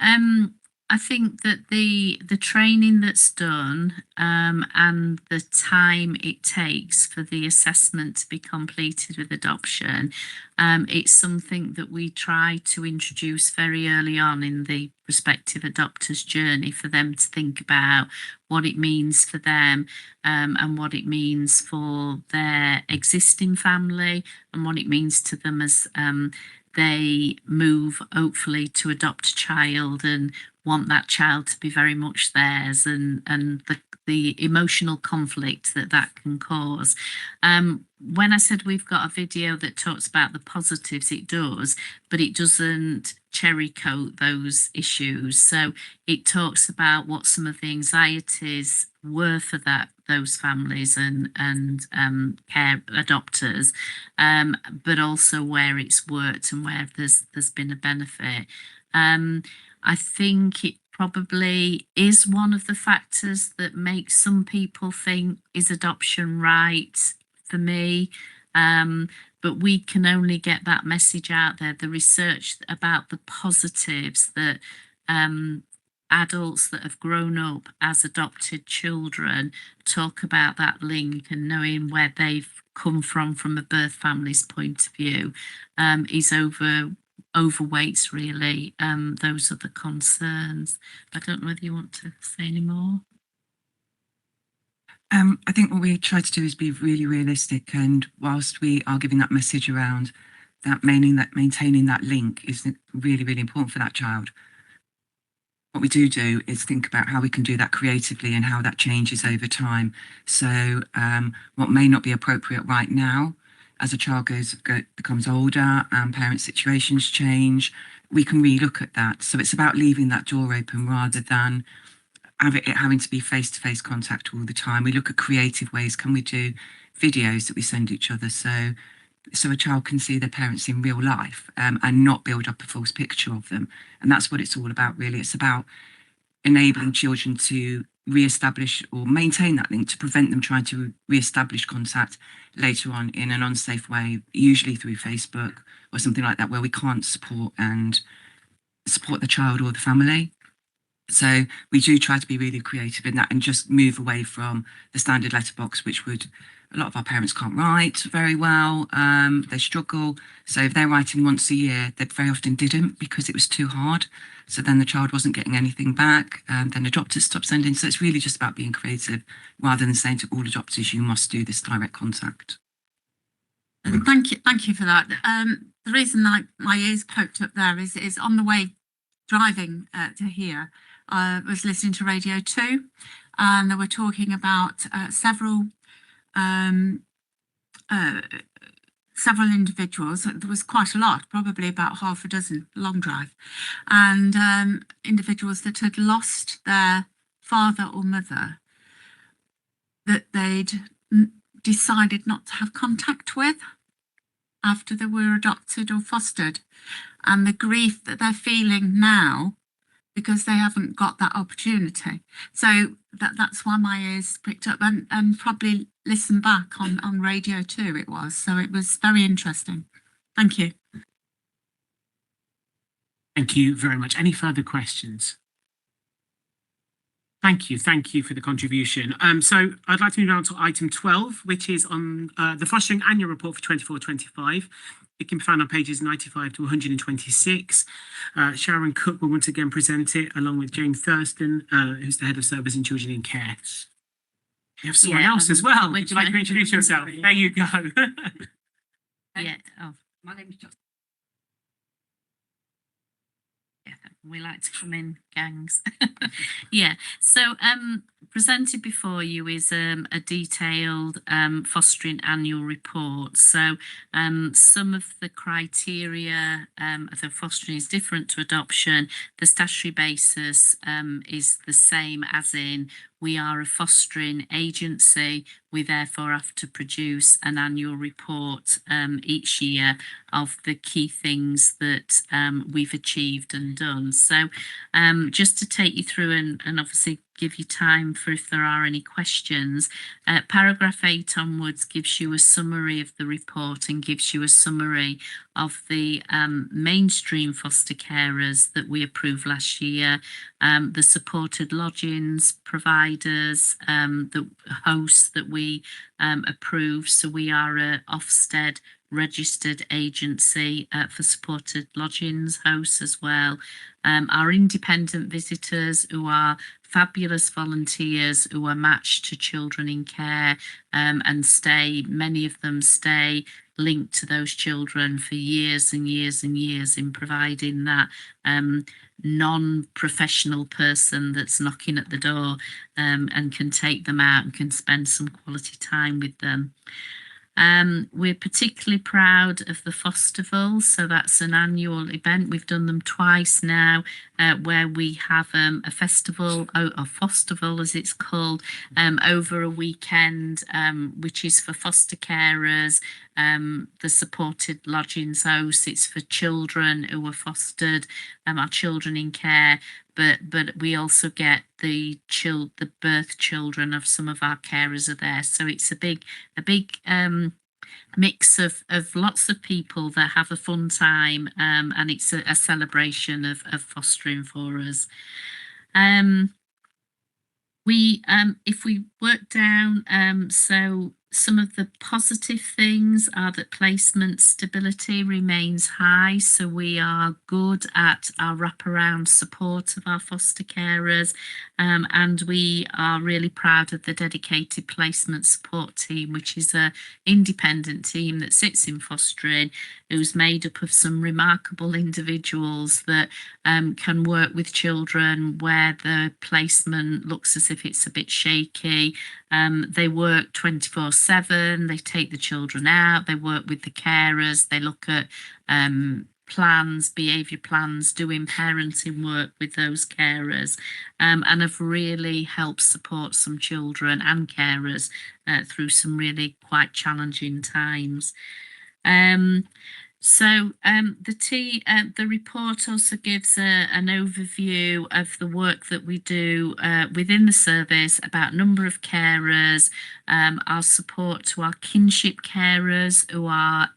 I think that the training that's done and the time it takes for the assessment to be completed with adoption, it's something that we try to introduce very early on in the prospective adopter's journey for them to think about what it means for them and what it means for their existing family and what it means to them as they move hopefully to adopt a child and want that child to be very much theirs and the emotional conflict that can cause. When I said we've got a video that talks about the positives, it does, but it doesn't cherry coat those issues. So it talks about what some of the anxieties were for those families and care adopters, but also where it's worked and where there's been a benefit. I think it probably is one of the factors that makes some people think, is adoption right for me? But we can only get that message out there. The research about the positives that adults that have grown up as adopted children talk about that link and knowing where they've come from a birth family's point of view is overweights really those are the concerns. I don't know whether you want to say any more. I think what we try to do is be really realistic, and whilst we are giving that message around that, maintaining that link is really, really important for that child. What we do is think about how we can do that creatively and how that changes over time. So what may not be appropriate right now, as a child becomes older and parent situations change, we can relook at that. So it's about leaving that door open rather than it having to be face-to-face contact all the time. We look at creative ways. Can we do videos that we send each other so a child can see their parents in real life and not build up a false picture of them? And that's what it's all about, really. It's about enabling children to re-establish or maintain that link, to prevent them trying to re-establish contact later on in an unsafe way, usually through Facebook or something like that, where we can't support the child or the family. So we do try to be really creative in that and just move away from the standard letterbox, which a lot of our parents can't write very well. They struggle. So if they're writing once a year, they very often didn't because it was too hard. So then the child wasn't getting anything back. Then adopters stopped sending. So it's really just about being creative rather than saying to all adopters, you must do this direct contact. Thank you for that. The reason my ears poked up there is on the way driving to here, I was listening to Radio 2 and they were talking about several individuals. There was quite a lot, probably about half a dozen, long drive, and individuals that had lost their father or mother that they'd decided not to have contact with after they were adopted or fostered, and the grief that they're feeling now because they haven't got that opportunity. So that's why my ears picked up and probably listened back on Radio 2 it was. So it was very interesting. Thank you. Thank you very much. Any further questions? Thank you for the contribution. So I'd like to move on to item 12, which is on the fostering annual report for 24-25. It can be found on pages 95 to 126. Sharon Cook will once again present it along with Jane Thurston, who's the head of service in children in care. You have someone else as well. Would you like to introduce yourself? There you go. Yeah. Oh, my name is Justin. Yeah, we like to come in gangs. Yeah, so presented before you is a detailed fostering annual report. So some of the criteria of the fostering is different to adoption. The statutory basis is the same, as in we are a fostering agency. We therefore have to produce an annual report each year of the key things that we've achieved and done. So just to take you through and obviously give you time for if there are any questions, paragraph 8 onwards gives you a summary of the report and gives you a summary of the mainstream foster carers that we approved last year, the supported lodgings providers, the hosts that we approved. So we are a Ofsted registered agency for supported lodgings hosts as well. Our independent visitors, who are fabulous volunteers who are matched to children in care and stay, many of them stay linked to those children for years and years and years in providing that non-professional person that's knocking at the door and can take them out and can spend some quality time with them. We're particularly proud of the Fosterval, so that's an annual event. We've done them twice now, where we have a festival, a Fosterval as it's called, over a weekend, which is for foster carers, the supported lodgings house. It's for children who are fostered, our children in care. But we also get the birth children of some of our carers are there. So it's a big mix of lots of people that have a fun time, and it's a celebration of fostering for us. If we work down, so some of the positive things are that placement stability remains high. So we are good at our wraparound support of our foster carers, and we are really proud of the dedicated placement support team, which is an independent team that sits in fostering, who's made up of some remarkable individuals that can work with children where the placement looks as if it's a bit shaky. They work 24/7, they take the children out, they work with the carers, they look at plans, behaviour plans, doing parenting work with those carers, and have really helped support some children and carers through some really quite challenging times. The report also gives an overview of the work that we do within the service about number of carers, our support to our kinship carers, who are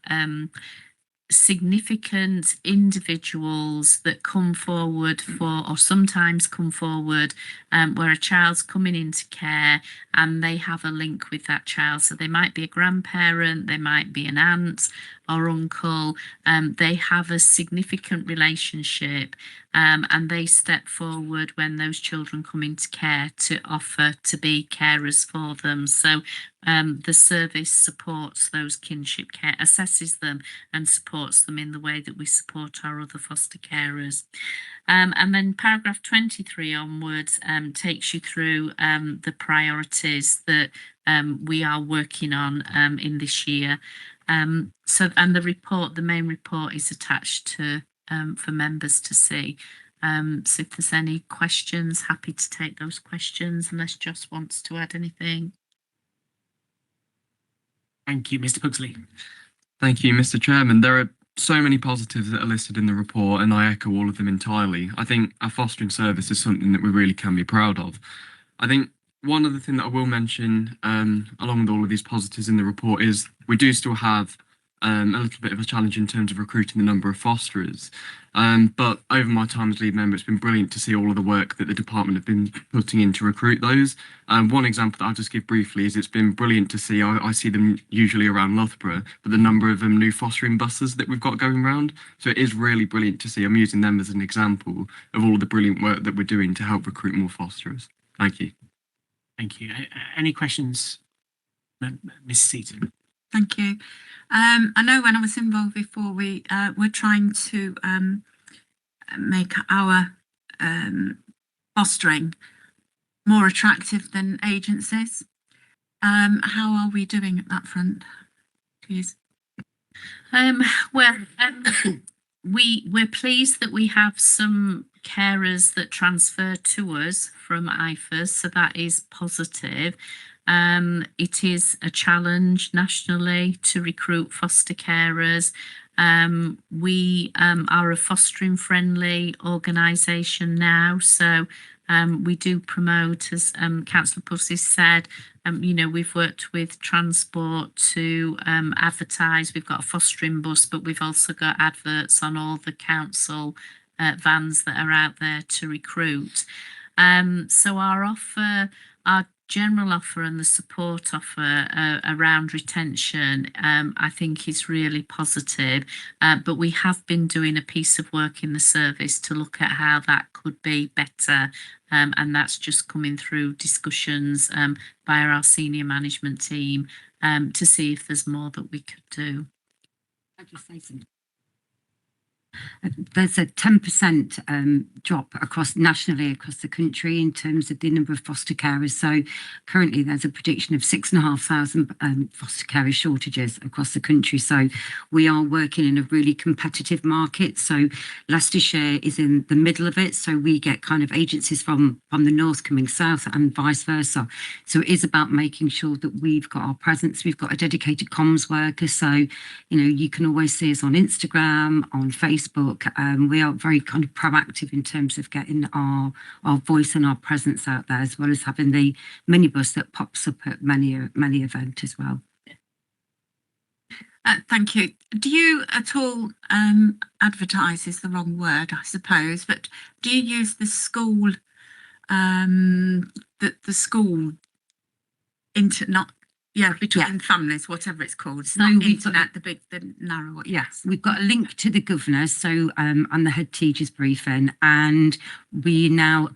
significant individuals that come forward for, or sometimes come forward where a child's coming into care and they have a link with that child. So they might be a grandparent, they might be an aunt or uncle, they have a significant relationship, and they step forward when those children come into care to offer to be carers for them. So the service supports those kinship care, assesses them and supports them in the way that we support our other foster carers. And then paragraph 23 onwards takes you through the priorities that we are working on in this year. And the report, the main report, is attached to for members to see. So if there's any questions, happy to take those questions, unless Joss wants to add anything. Thank you, Mr. Pugsley. Thank you, Mr. Chairman. There are so many positives that are listed in the report, and I echo all of them entirely. I think our fostering service is something that we really can be proud of. I think one other thing that I will mention, along with all of these positives in the report, is we do still have a little bit of a challenge in terms of recruiting the number of fosterers. But over my time as lead member, it's been brilliant to see all of the work that the department have been putting in to recruit those. One example that I'll just give briefly is it's been brilliant to see, I see them usually around Loughborough, but the number of new fostering buses that we've got going around. So it is really brilliant to see. I'm using them as an example of all the brilliant work that we're doing to help recruit more fosterers. Thank you. Thank you. Any questions, Ms. Seaton? Thank you. I know when I was involved before, we're trying to make our fostering more attractive than agencies. How are we doing at that front, please? Well, we're pleased that we have some carers that transfer to us from IFAs, so that is positive. It is a challenge nationally to recruit foster carers. We are a fostering friendly organisation now, so we do promote, as Councillor Pussy said, we've worked with transport to advertise. We've got a fostering bus, but we've also got adverts on all the council vans that are out there to recruit. So our offer, our general offer and the support offer around retention, I think is really positive. But we have been doing a piece of work in the service to look at how that could be better. And that's just coming through discussions via our senior management team to see if there's more that we could do. I'd just say something. There's a 10% drop nationally across the country in terms of the number of foster carers. So currently there's a prediction of 6,500 foster carer shortages across the country. So we are working in a really competitive market. So Leicestershire is in the middle of it. So we get kind of agencies from the north coming south and vice versa. So it is about making sure that we've got our presence. We've got a dedicated comms worker. So, you can always see us on Instagram, on Facebook. We are very kind of proactive in terms of getting our voice and our presence out there, as well as having the minibus that pops up at many events as well. Thank you. Do you at all advertise is the wrong word, I suppose, but do you use the school the school between families, whatever it's called? It's not internet, the narrow one. Yes, we've got a link to the governor, so and the head teachers briefing, and we now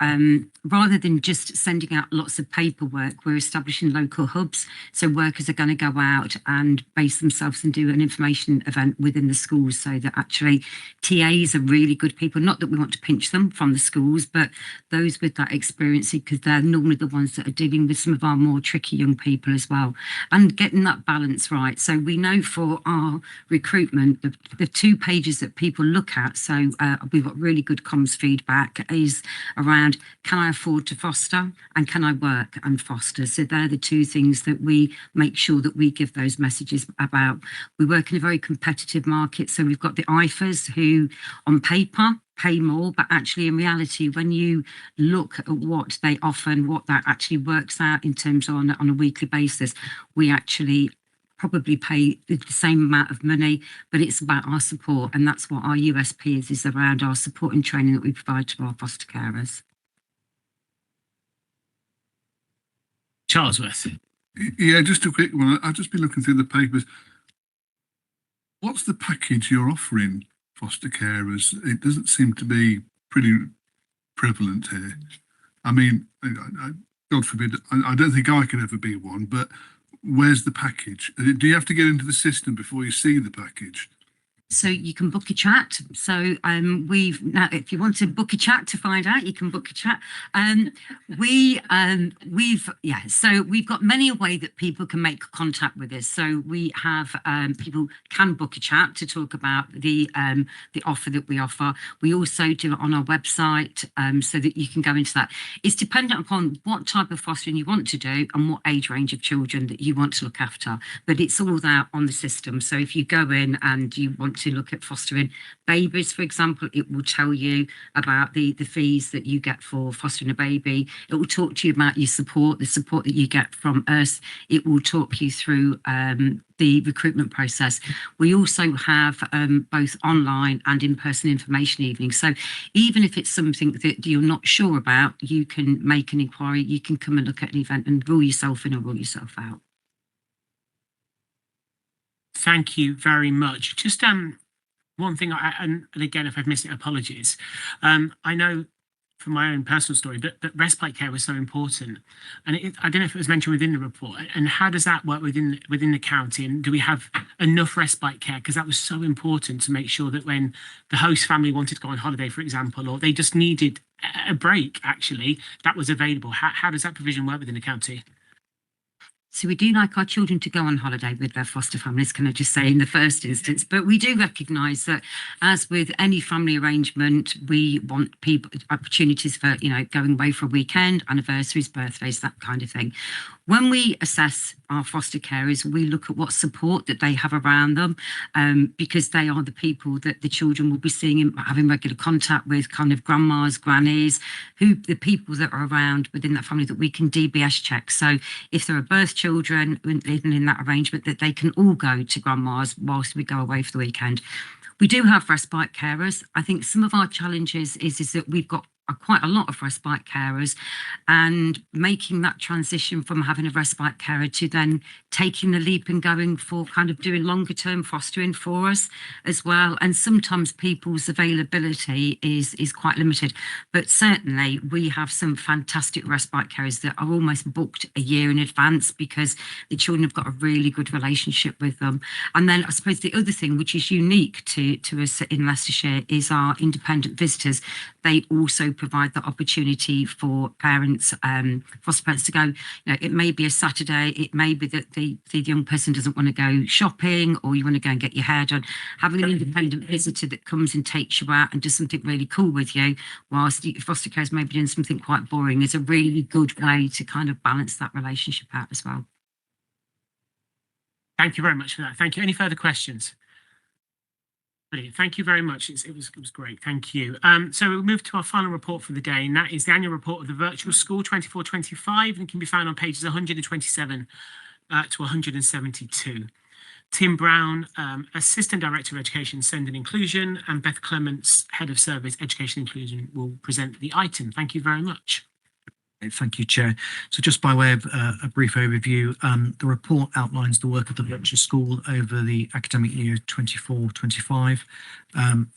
rather than just sending out lots of paperwork, we're establishing local hubs. So workers are going to go out and base themselves and do an information event within the schools, so that actually TAs are really good people. Not that we want to pinch them from the schools, but those with that experience, because they're normally the ones that are dealing with some of our more tricky young people as well, and getting that balance right. So we know for our recruitment, the 2 pages that people look at, so we've got really good comms feedback, is around, can I afford to foster and can I work and foster? So they're the 2 things that we make sure that we give those messages about. We work in a very competitive market, so we've got the IFAs who on paper pay more, but actually in reality, when you look at what they offer and what that actually works out in terms of on a weekly basis, we actually probably pay the same amount of money, but it's about our support, and that's what our USP is around our support and training that we provide to our foster carers. Charlesworth. Yeah, just a quick one. I've just been looking through the papers. What's the package you're offering foster carers? It doesn't seem to be pretty prevalent here. I mean, God forbid, I don't think I could ever be one, but where's the package? Do you have to get into the system before you see the package? So you can book a chat. So we've now, if you want to book a chat to find out, you can book a chat. So we've got many a way that people can make contact with us. So we have people can book a chat to talk about the offer that we offer. We also do it on our website so that you can go into that. It's dependent upon what type of fostering you want to do and what age range of children that you want to look after. But it's all there on the system. So if you go in and you want to look at fostering babies, for example, it will tell you about the fees that you get for fostering a baby. It will talk to you about your support, the support that you get from us. It will talk you through the recruitment process. We also have both online and in-person information evenings. So even if it's something that you're not sure about, you can make an inquiry, you can come and look at an event and rule yourself in or rule yourself out. Thank you very much. Just one thing, and again, if I've missed it, apologies. I know from my own personal story, but respite care was so important, and I don't know if it was mentioned within the report. And how does that work within the county? And do we have enough respite care? Because that was so important to make sure that when the host family wanted to go on holiday, for example, or they just needed a break actually that was available. How does that provision work within the county? So we do like our children to go on holiday with their foster families, can I just say, in the first instance, but we do recognise that, as with any family arrangement, we want people opportunities for, you know, going away for a weekend, anniversaries, birthdays, that kind of thing. When we assess our foster carers, we look at what support that they have around them, because they are the people that the children will be seeing and having regular contact with, kind of grandmas, grannies, the people that are around within that family that we can DBS check. So if there are birth children living in that arrangement, that they can all go to grandma's whilst we go away for the weekend. We do have respite carers. I think some of our challenges is that we've got quite a lot of respite carers, and making that transition from having a respite carer to then taking the leap and going for kind of doing longer term fostering for us as well. And sometimes people's availability is quite limited, but certainly we have some fantastic respite carers that are almost booked a year in advance because the children have got a really good relationship with them. And then I suppose the other thing which is unique to us in Leicestershire is our independent visitors. They also provide the opportunity for parents, foster parents, to go. You know, it may be a Saturday, it may be that the young person doesn't want to go shopping, or you want to go and get your hair done. Having an independent visitor that comes and takes you out and does something really cool with you, whilst your foster carers may be doing something quite boring, is a really good way to kind of balance that relationship out as well. Thank you very much for that. Thank you. Any further questions? Brilliant. Thank you very much. It was great. Thank you. So we'll move to our final report for the day, and that is the annual report of the Virtual School 24-25, and can be found on pages 127 to 172. Tim Brown, Assistant Director of Education, Send and Inclusion, and Beth Clements, Head of Service Education Inclusion, will present the item. Thank you very much. Thank you, Chair. So just by way of a brief overview, the report outlines the work of the virtual school over the academic year 24-25,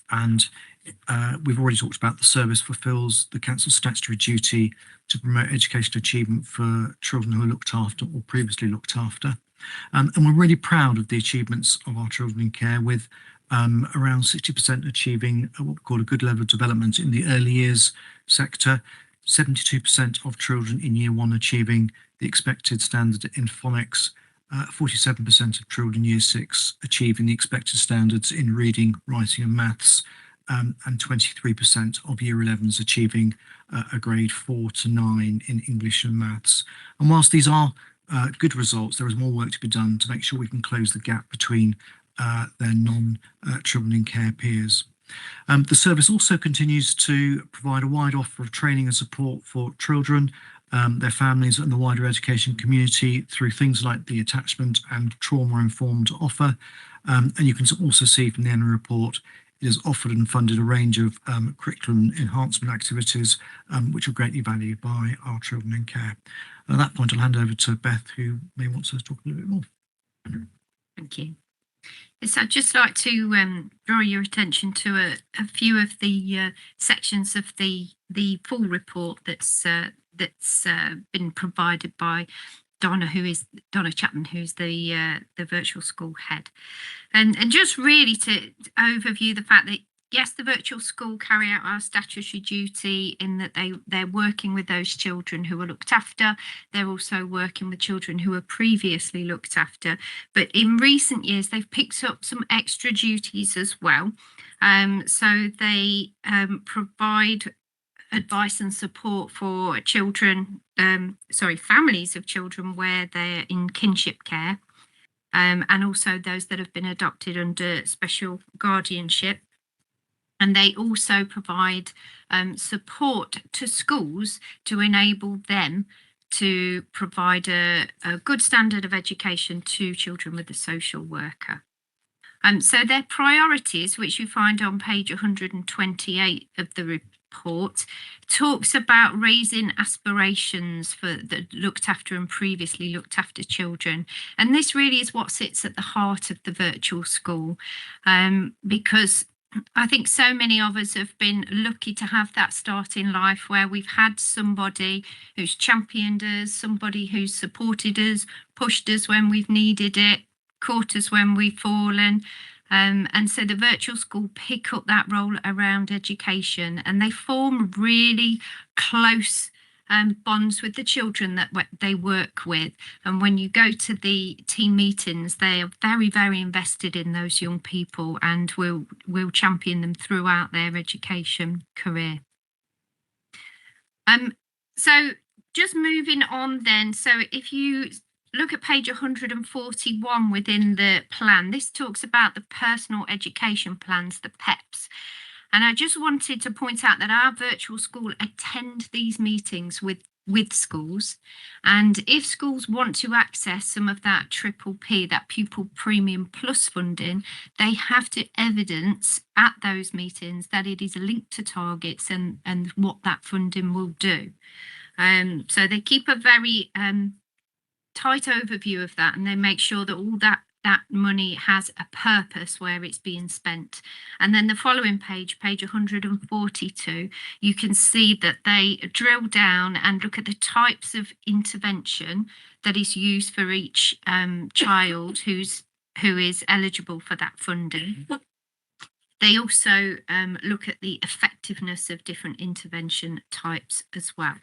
and we've already talked about the service fulfills the council's statutory duty to promote educational achievement for children who are looked after or previously looked after. And we're really proud of the achievements of our children in care, with around 60% achieving what we call a good level of development in the early years sector, 72% of children in year one achieving the expected standard in phonics, 47% of children in year 6 achieving the expected standards in reading, writing and maths, and 23% of year 11s achieving a grade 4 to 9 in English and maths. And whilst these are good results, there is more work to be done to make sure we can close the gap between their non-children in care peers. The service also continues to provide a wide offer of training and support for children, their families and the wider education community through things like the attachment and trauma-informed offer. And you can also see from the annual report, it has offered and funded a range of curriculum enhancement activities, which are greatly valued by our children in care. And at that point, I'll hand over to Beth, who may want to talk a little bit more. Thank you. Yes, I'd just like to draw your attention to a few of the sections of the full report that's been provided by Donna Chapman, who's the virtual school head, and just really to overview the fact that yes, the virtual school carry out our statutory duty in that they're working with those children who are looked after. They're also working with children who are previously looked after. But in recent years, they've picked up some extra duties as well. So they provide advice and support for children, families of children where they're in kinship care, and also those that have been adopted under special guardianship. And they also provide support to schools to enable them to provide a good standard of education to children with a social worker. So their priorities, which you find on page 128 of the report, talks about raising aspirations for the looked after and previously looked after children. And this really is what sits at the heart of the virtual school, because I think so many of us have been lucky to have that start in life where we've had somebody who's championed us, somebody who's supported us, pushed us when we've needed it, caught us when we've fallen, And so the virtual school pick up that role around education, and they form really close bonds with the children that they work with. And when you go to the team meetings, they are very, very invested in those young people and will champion them throughout their education career. So just moving on then, so if you look at page 141 within the plan, this talks about the personal education plans, the PEPs. And I just wanted to point out that our virtual school attend these meetings with schools. And if schools want to access some of that triple P, that pupil premium plus funding, they have to evidence at those meetings that it is linked to targets and what that funding will do. So they keep a very tight overview of that, and they make sure that all that money has a purpose where it's being spent. And then the following page, page 142, you can see that they drill down and look at the types of intervention that is used for each child who is eligible for that funding. They also look at the effectiveness of different intervention types as well.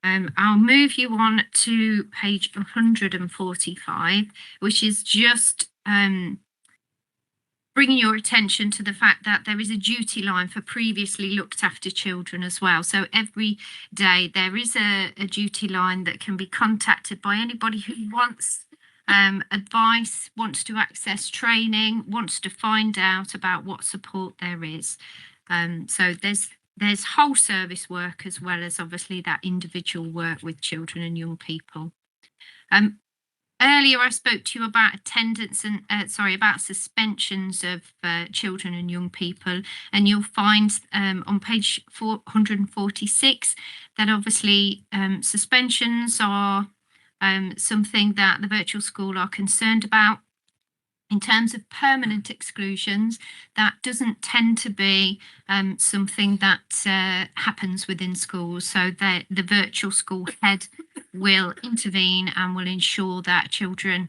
I'll move you on to page 145, which is just bringing your attention to the fact that there is a duty line for previously looked after children as well. So every day there is a duty line that can be contacted by anybody who wants advice, wants to access training, wants to find out about what support there is. So there's whole service work as well as obviously that individual work with children and young people. Earlier I spoke to you about attendance and about suspensions of children and young people, and you'll find on page 446 that obviously suspensions are something that the virtual school are concerned about. In terms of permanent exclusions, that doesn't tend to be something that happens within schools. So the virtual school head will intervene and will ensure that children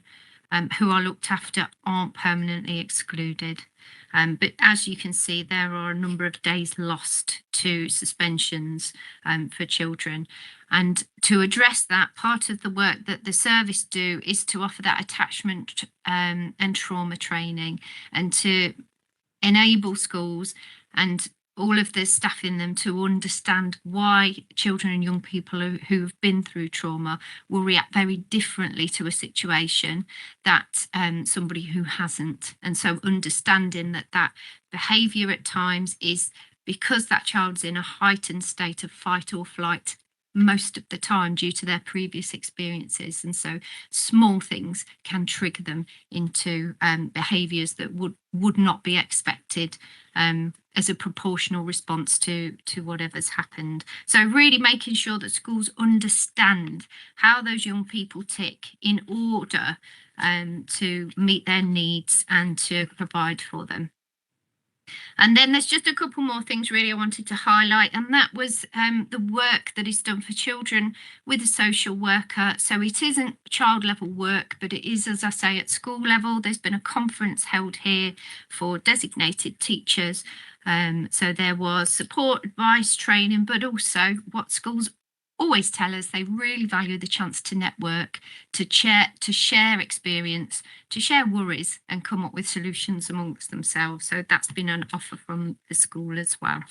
who are looked after aren't permanently excluded. But as you can see, there are a number of days lost to suspensions for children. And to address that, part of the work that the service do is to offer that attachment and trauma training, and to enable schools and all of the staff in them to understand why children and young people who have been through trauma will react very differently to a situation that somebody who hasn't. And so understanding that behaviour at times is because that child's in a heightened state of fight or flight most of the time due to their previous experiences, and so small things can trigger them into behaviours that would not be expected as a proportional response to whatever's happened. So really making sure that schools understand how those young people tick in order to meet their needs and to provide for them. And then there's just a couple more things really I wanted to highlight, and that was the work that is done for children with a social worker. So it isn't child level work, but it is, as I say, at school level. There's been a conference held here for designated teachers. So there was support, advice, training, but also what schools always tell us, they really value the chance to network, to share experience, to share worries and come up with solutions amongst themselves. So that's been an offer from the school as well.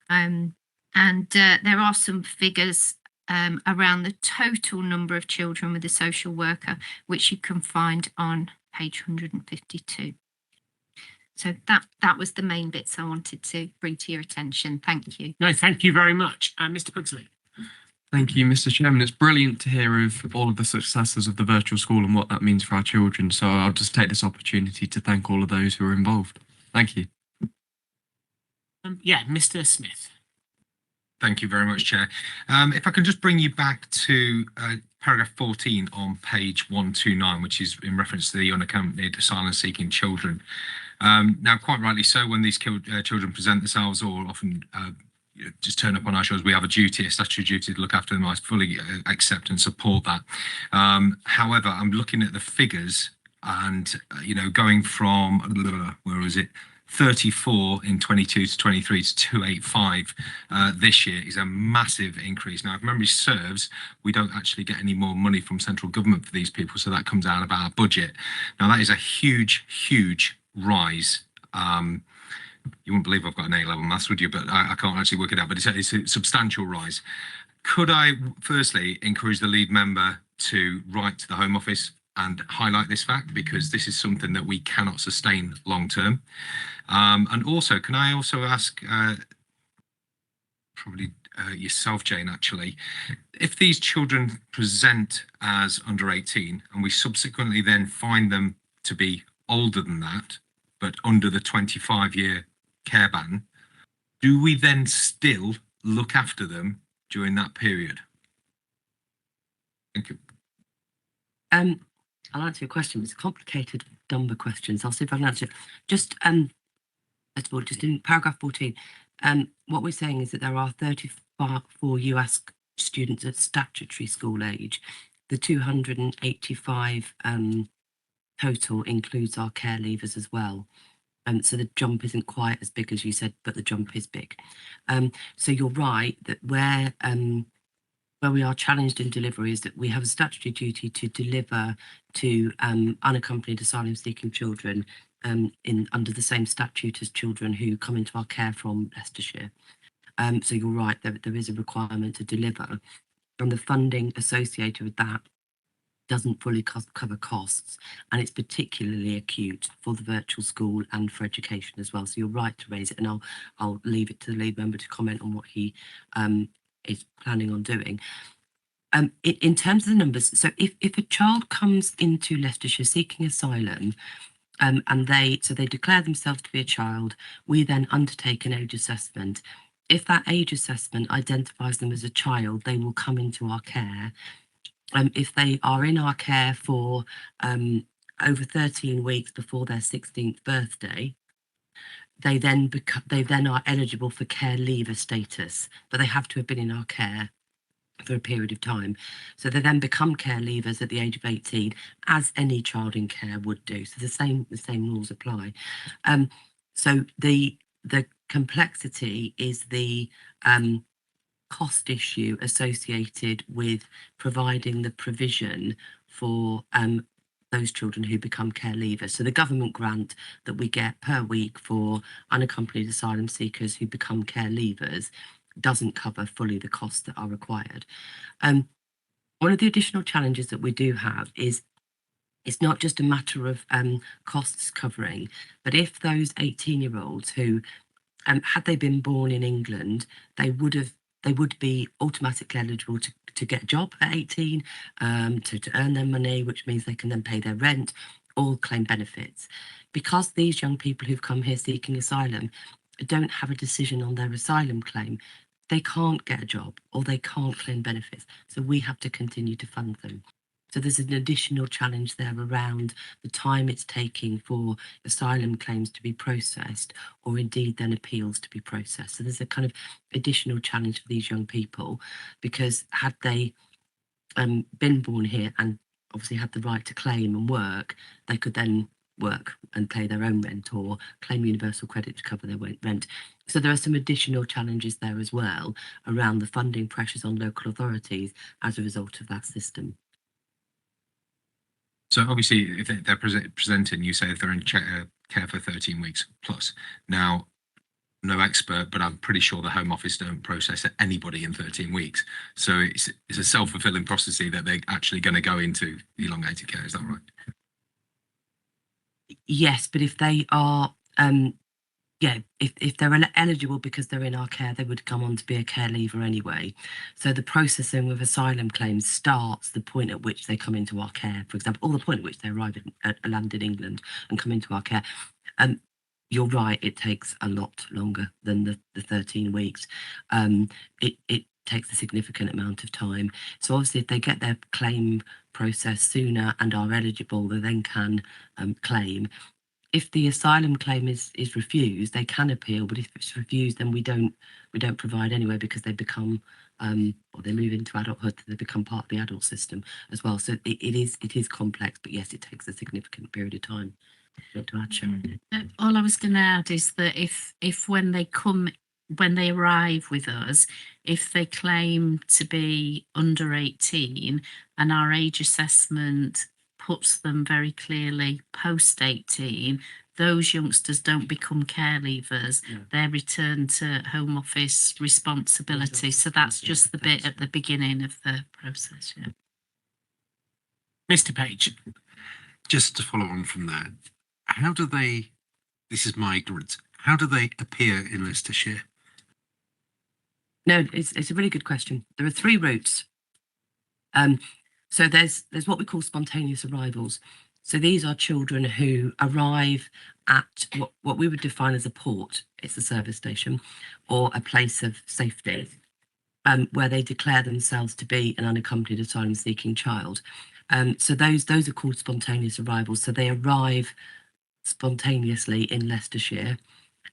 And there are some figures around the total number of children with a social worker, which you can find on page 152. So that was the main bits I wanted to bring to your attention. Thank you. No, thank you very much. Mr. Pugsley. Thank you, Mr. Chairman. It's brilliant to hear of all of the successes of the virtual school and what that means for our children. So I'll just take this opportunity to thank all of those who are involved. Thank you. Yeah, Mr. Smith. Thank you very much, Chair. If I can just bring you back to paragraph 14 on page 129, which is in reference to the unaccompanied asylum-seeking children. Now, quite rightly so, when these children present themselves or often just turn up on our shores, we have a statutory duty to look after them. I fully accept and support that. However, I'm looking at the figures And, going from, where was it? 34 in 22 to 23 to 285 this year is a massive increase. Now, if memory serves, we don't actually get any more money from central government for these people, so that comes out of our budget. Now, that is a huge, huge rise. You wouldn't believe I've got an A-level maths, would you? But I can't actually work it out, but it's a substantial rise. Could I firstly encourage the lead member to write to the Home Office and highlight this fact, because this is something that we cannot sustain long term? And also, can I also ask, probably yourself, Jane, actually, if these children present as under 18 and we subsequently then find them to be older than that, but under the 25-year care ban, do we then still look after them during that period? Thank you. I'll answer your question. It's a complicated number of questions. I'll see if I can answer it. Just first of all, just in paragraph 14, what we're saying is that there are 34 US students at statutory school age. The 285 total includes our care leavers as well. So the jump isn't quite as big as you said, but the jump is big. So you're right that where we are challenged in delivery is that we have a statutory duty to deliver to unaccompanied asylum-seeking children under the same statute as children who come into our care from Leicestershire. So you're right, there is a requirement to deliver, and the funding associated with that doesn't fully cover costs, and it's particularly acute for the virtual school and for education as well. So you're right to raise it, and I'll leave it to the lead member to comment on what he is planning on doing. In terms of the numbers, so if a child comes into Leicestershire seeking asylum, and they declare themselves to be a child, we then undertake an age assessment. If that age assessment identifies them as a child, they will come into our care. If they are in our care for over 13 weeks before their 16th birthday, they then are eligible for care leaver status, but they have to have been in our care for a period of time. So they then become care leavers at the age of 18, as any child in care would do. So the same rules apply. So the complexity is the cost issue associated with providing the provision for those children who become care leavers. So the government grant that we get per week for unaccompanied asylum seekers who become care leavers doesn't cover fully the costs that are required. One of the additional challenges that we do have is it's not just a matter of costs covering, but if those 18-year-olds who, had they been born in England, they would be automatically eligible to get a job at 18, to earn their money, which means they can then pay their rent or claim benefits. Because these young people who've come here seeking asylum don't have a decision on their asylum claim, they can't get a job or they can't claim benefits. So we have to continue to fund them. So there's an additional challenge there around the time it's taking for asylum claims to be processed, or indeed then appeals to be processed. So there's a kind of additional challenge for these young people, because had they been born here and obviously had the right to claim and work, they could then work and pay their own rent or claim universal credit to cover their rent. So there are some additional challenges there as well around the funding pressures on local authorities as a result of that system. So obviously, if they're presenting, you say if they're in care for 13 weeks plus. Now, no expert, but I'm pretty sure the Home Office don't process anybody in 13 weeks. So it's a self-fulfilling prophecy that they're actually going to go into elongated care. Is that right? Yes, but if they are, if they're eligible because they're in our care, they would come on to be a care leaver anyway. So the processing with asylum claims starts the point at which they come into our care, for example, or the point at which they arrive at land in England and come into our care. You're right, it takes a lot longer than the 13 weeks. It takes a significant amount of time. So obviously if they get their claim processed sooner and are eligible, they then can claim. If the asylum claim is refused, they can appeal, but if it's refused, then we don't provide anyway, because they become or they move into adulthood, they become part of the adult system as well. So it is complex, but yes, it takes a significant period of time. To add, Sharon. All I was going to add is that if when they arrive with us, if they claim to be under 18 and our age assessment puts them very clearly post 18, those youngsters don't become care leavers. No. They're returned to Home Office responsibility. So that's just the bit at the beginning of the process. Yeah. Mr. Page. Just to follow on from that, how do they, this is my ignorance, how do they appear in Leicestershire? No, it's a really good question. There are 3 routes. So there's what we call spontaneous arrivals. So these are children who arrive at what we would define as a port. It's a service station or a place of safety, where they declare themselves to be an unaccompanied asylum-seeking child. So those are called spontaneous arrivals. So they arrive spontaneously in Leicestershire,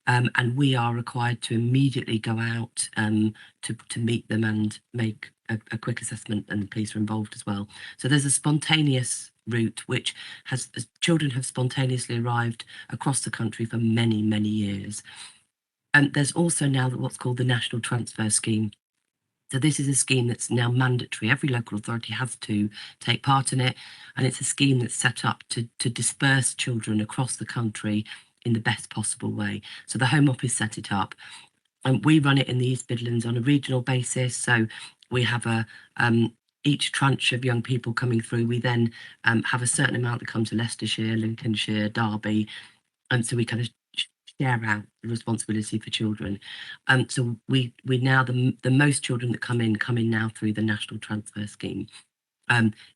and we are required to immediately go out to meet them and make a quick assessment, and the police are involved as well. So there's a spontaneous route which has children have spontaneously arrived across the country for many, many years. And there's also now what's called the National Transfer Scheme. So this is a scheme that's now mandatory. Every local authority has to take part in it, and it's a scheme that's set up to disperse children across the country in the best possible way. So the Home Office set it up, and we run it in the East Midlands on a regional basis. So we have each tranche of young people coming through. We then have a certain amount that come to Leicestershire, Lincolnshire, Derby, and so we kind of share out the responsibility for children. So we now the most children that come in now through the National Transfer Scheme.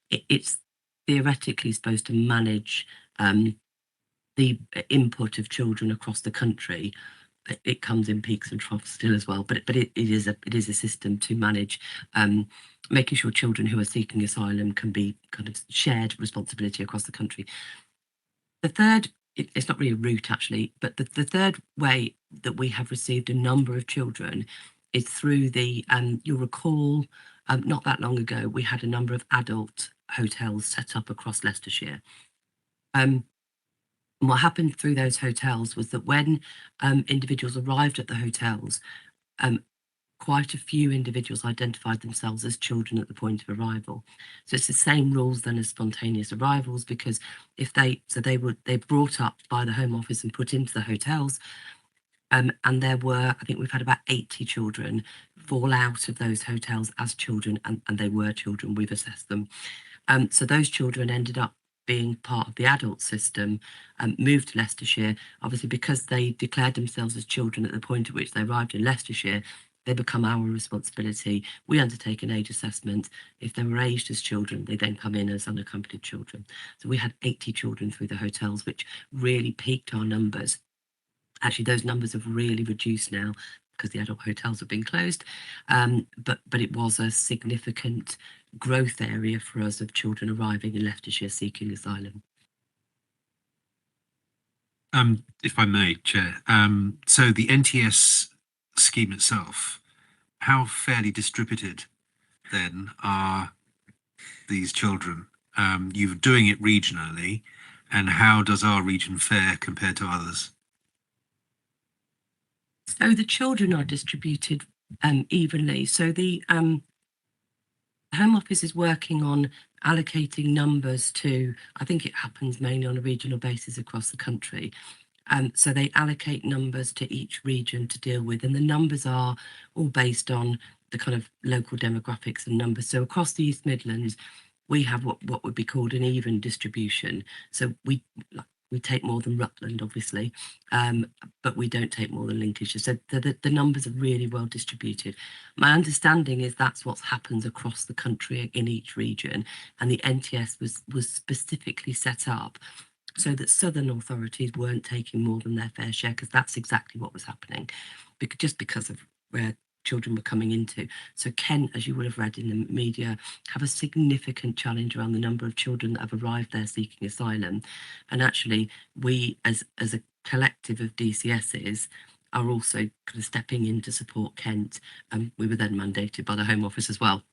It's theoretically supposed to manage the input of children across the country. It comes in peaks and troughs still as well, but it is a system to manage making sure children who are seeking asylum can be kind of shared responsibility across the country. The third, it's not really a route actually, but the third way that we have received a number of children is through the, you'll recall, not that long ago, we had a number of adult hotels set up across Leicestershire. And what happened through those hotels was that when individuals arrived at the hotels, quite a few individuals identified themselves as children at the point of arrival. So it's the same rules then as spontaneous arrivals, because if they're brought up by the Home Office and put into the hotels, and there were, I think we've had about 80 children fall out of those hotels as children, and they were children, we've assessed them. So those children ended up being part of the adult system, moved to Leicestershire. Obviously, because they declared themselves as children at the point at which they arrived in Leicestershire, they become our responsibility. We undertake an age assessment. If they were aged as children, they then come in as unaccompanied children. So we had 80 children through the hotels, which really peaked our numbers. Actually, those numbers have really reduced now because the adult hotels have been closed. But it was a significant growth area for us of children arriving in Leicestershire seeking asylum. If I may, Chair. So the NTS scheme itself, how fairly distributed then are these children? You're doing it regionally, and how does our region fare compared to others? So the children are distributed evenly. So the Home Office is working on allocating numbers to, I think it happens mainly on a regional basis across the country. So they allocate numbers to each region to deal with, and the numbers are all based on the kind of local demographics and numbers. So across the East Midlands, we have what would be called an even distribution. So we take more than Rutland, obviously, but we don't take more than Lincolnshire. So the numbers are really well distributed. My understanding is that's what happens across the country in each region, and the NTS was specifically set up so that southern authorities weren't taking more than their fair share, because that's exactly what was happening, just because of where children were coming into. So Kent, as you will have read in the media, have a significant challenge around the number of children that have arrived there seeking asylum. And actually, we as a collective of DCSs are also kind of stepping in to support Kent. We were then mandated by the Home Office as well.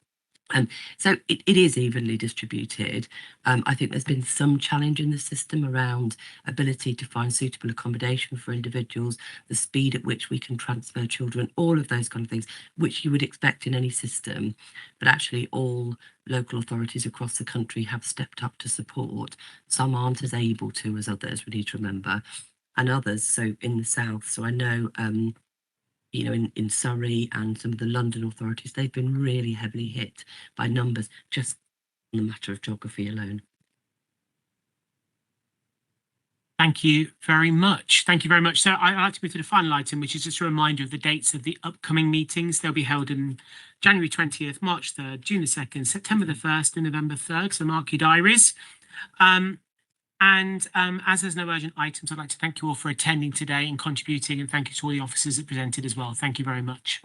So it is evenly distributed. I think there's been some challenge in the system around ability to find suitable accommodation for individuals, the speed at which we can transfer children, all of those kind of things, which you would expect in any system. But actually all local authorities across the country have stepped up to support. Some aren't as able to as others, we need to remember, and others, so in the south. So I know you know, in Surrey and some of the London authorities, they've been really heavily hit by numbers just on the matter of geography alone. Thank you very much. Thank you very much. So I'd like to move to the final item, which is just a reminder of the dates of the upcoming meetings. They'll be held in January 20th, March 3rd, June the 2nd, September the 1st and November 3rd. So mark your diaries. As there's no urgent items, I'd like to thank you all for attending today and contributing, and thank you to all the officers that presented as well. Thank you very much.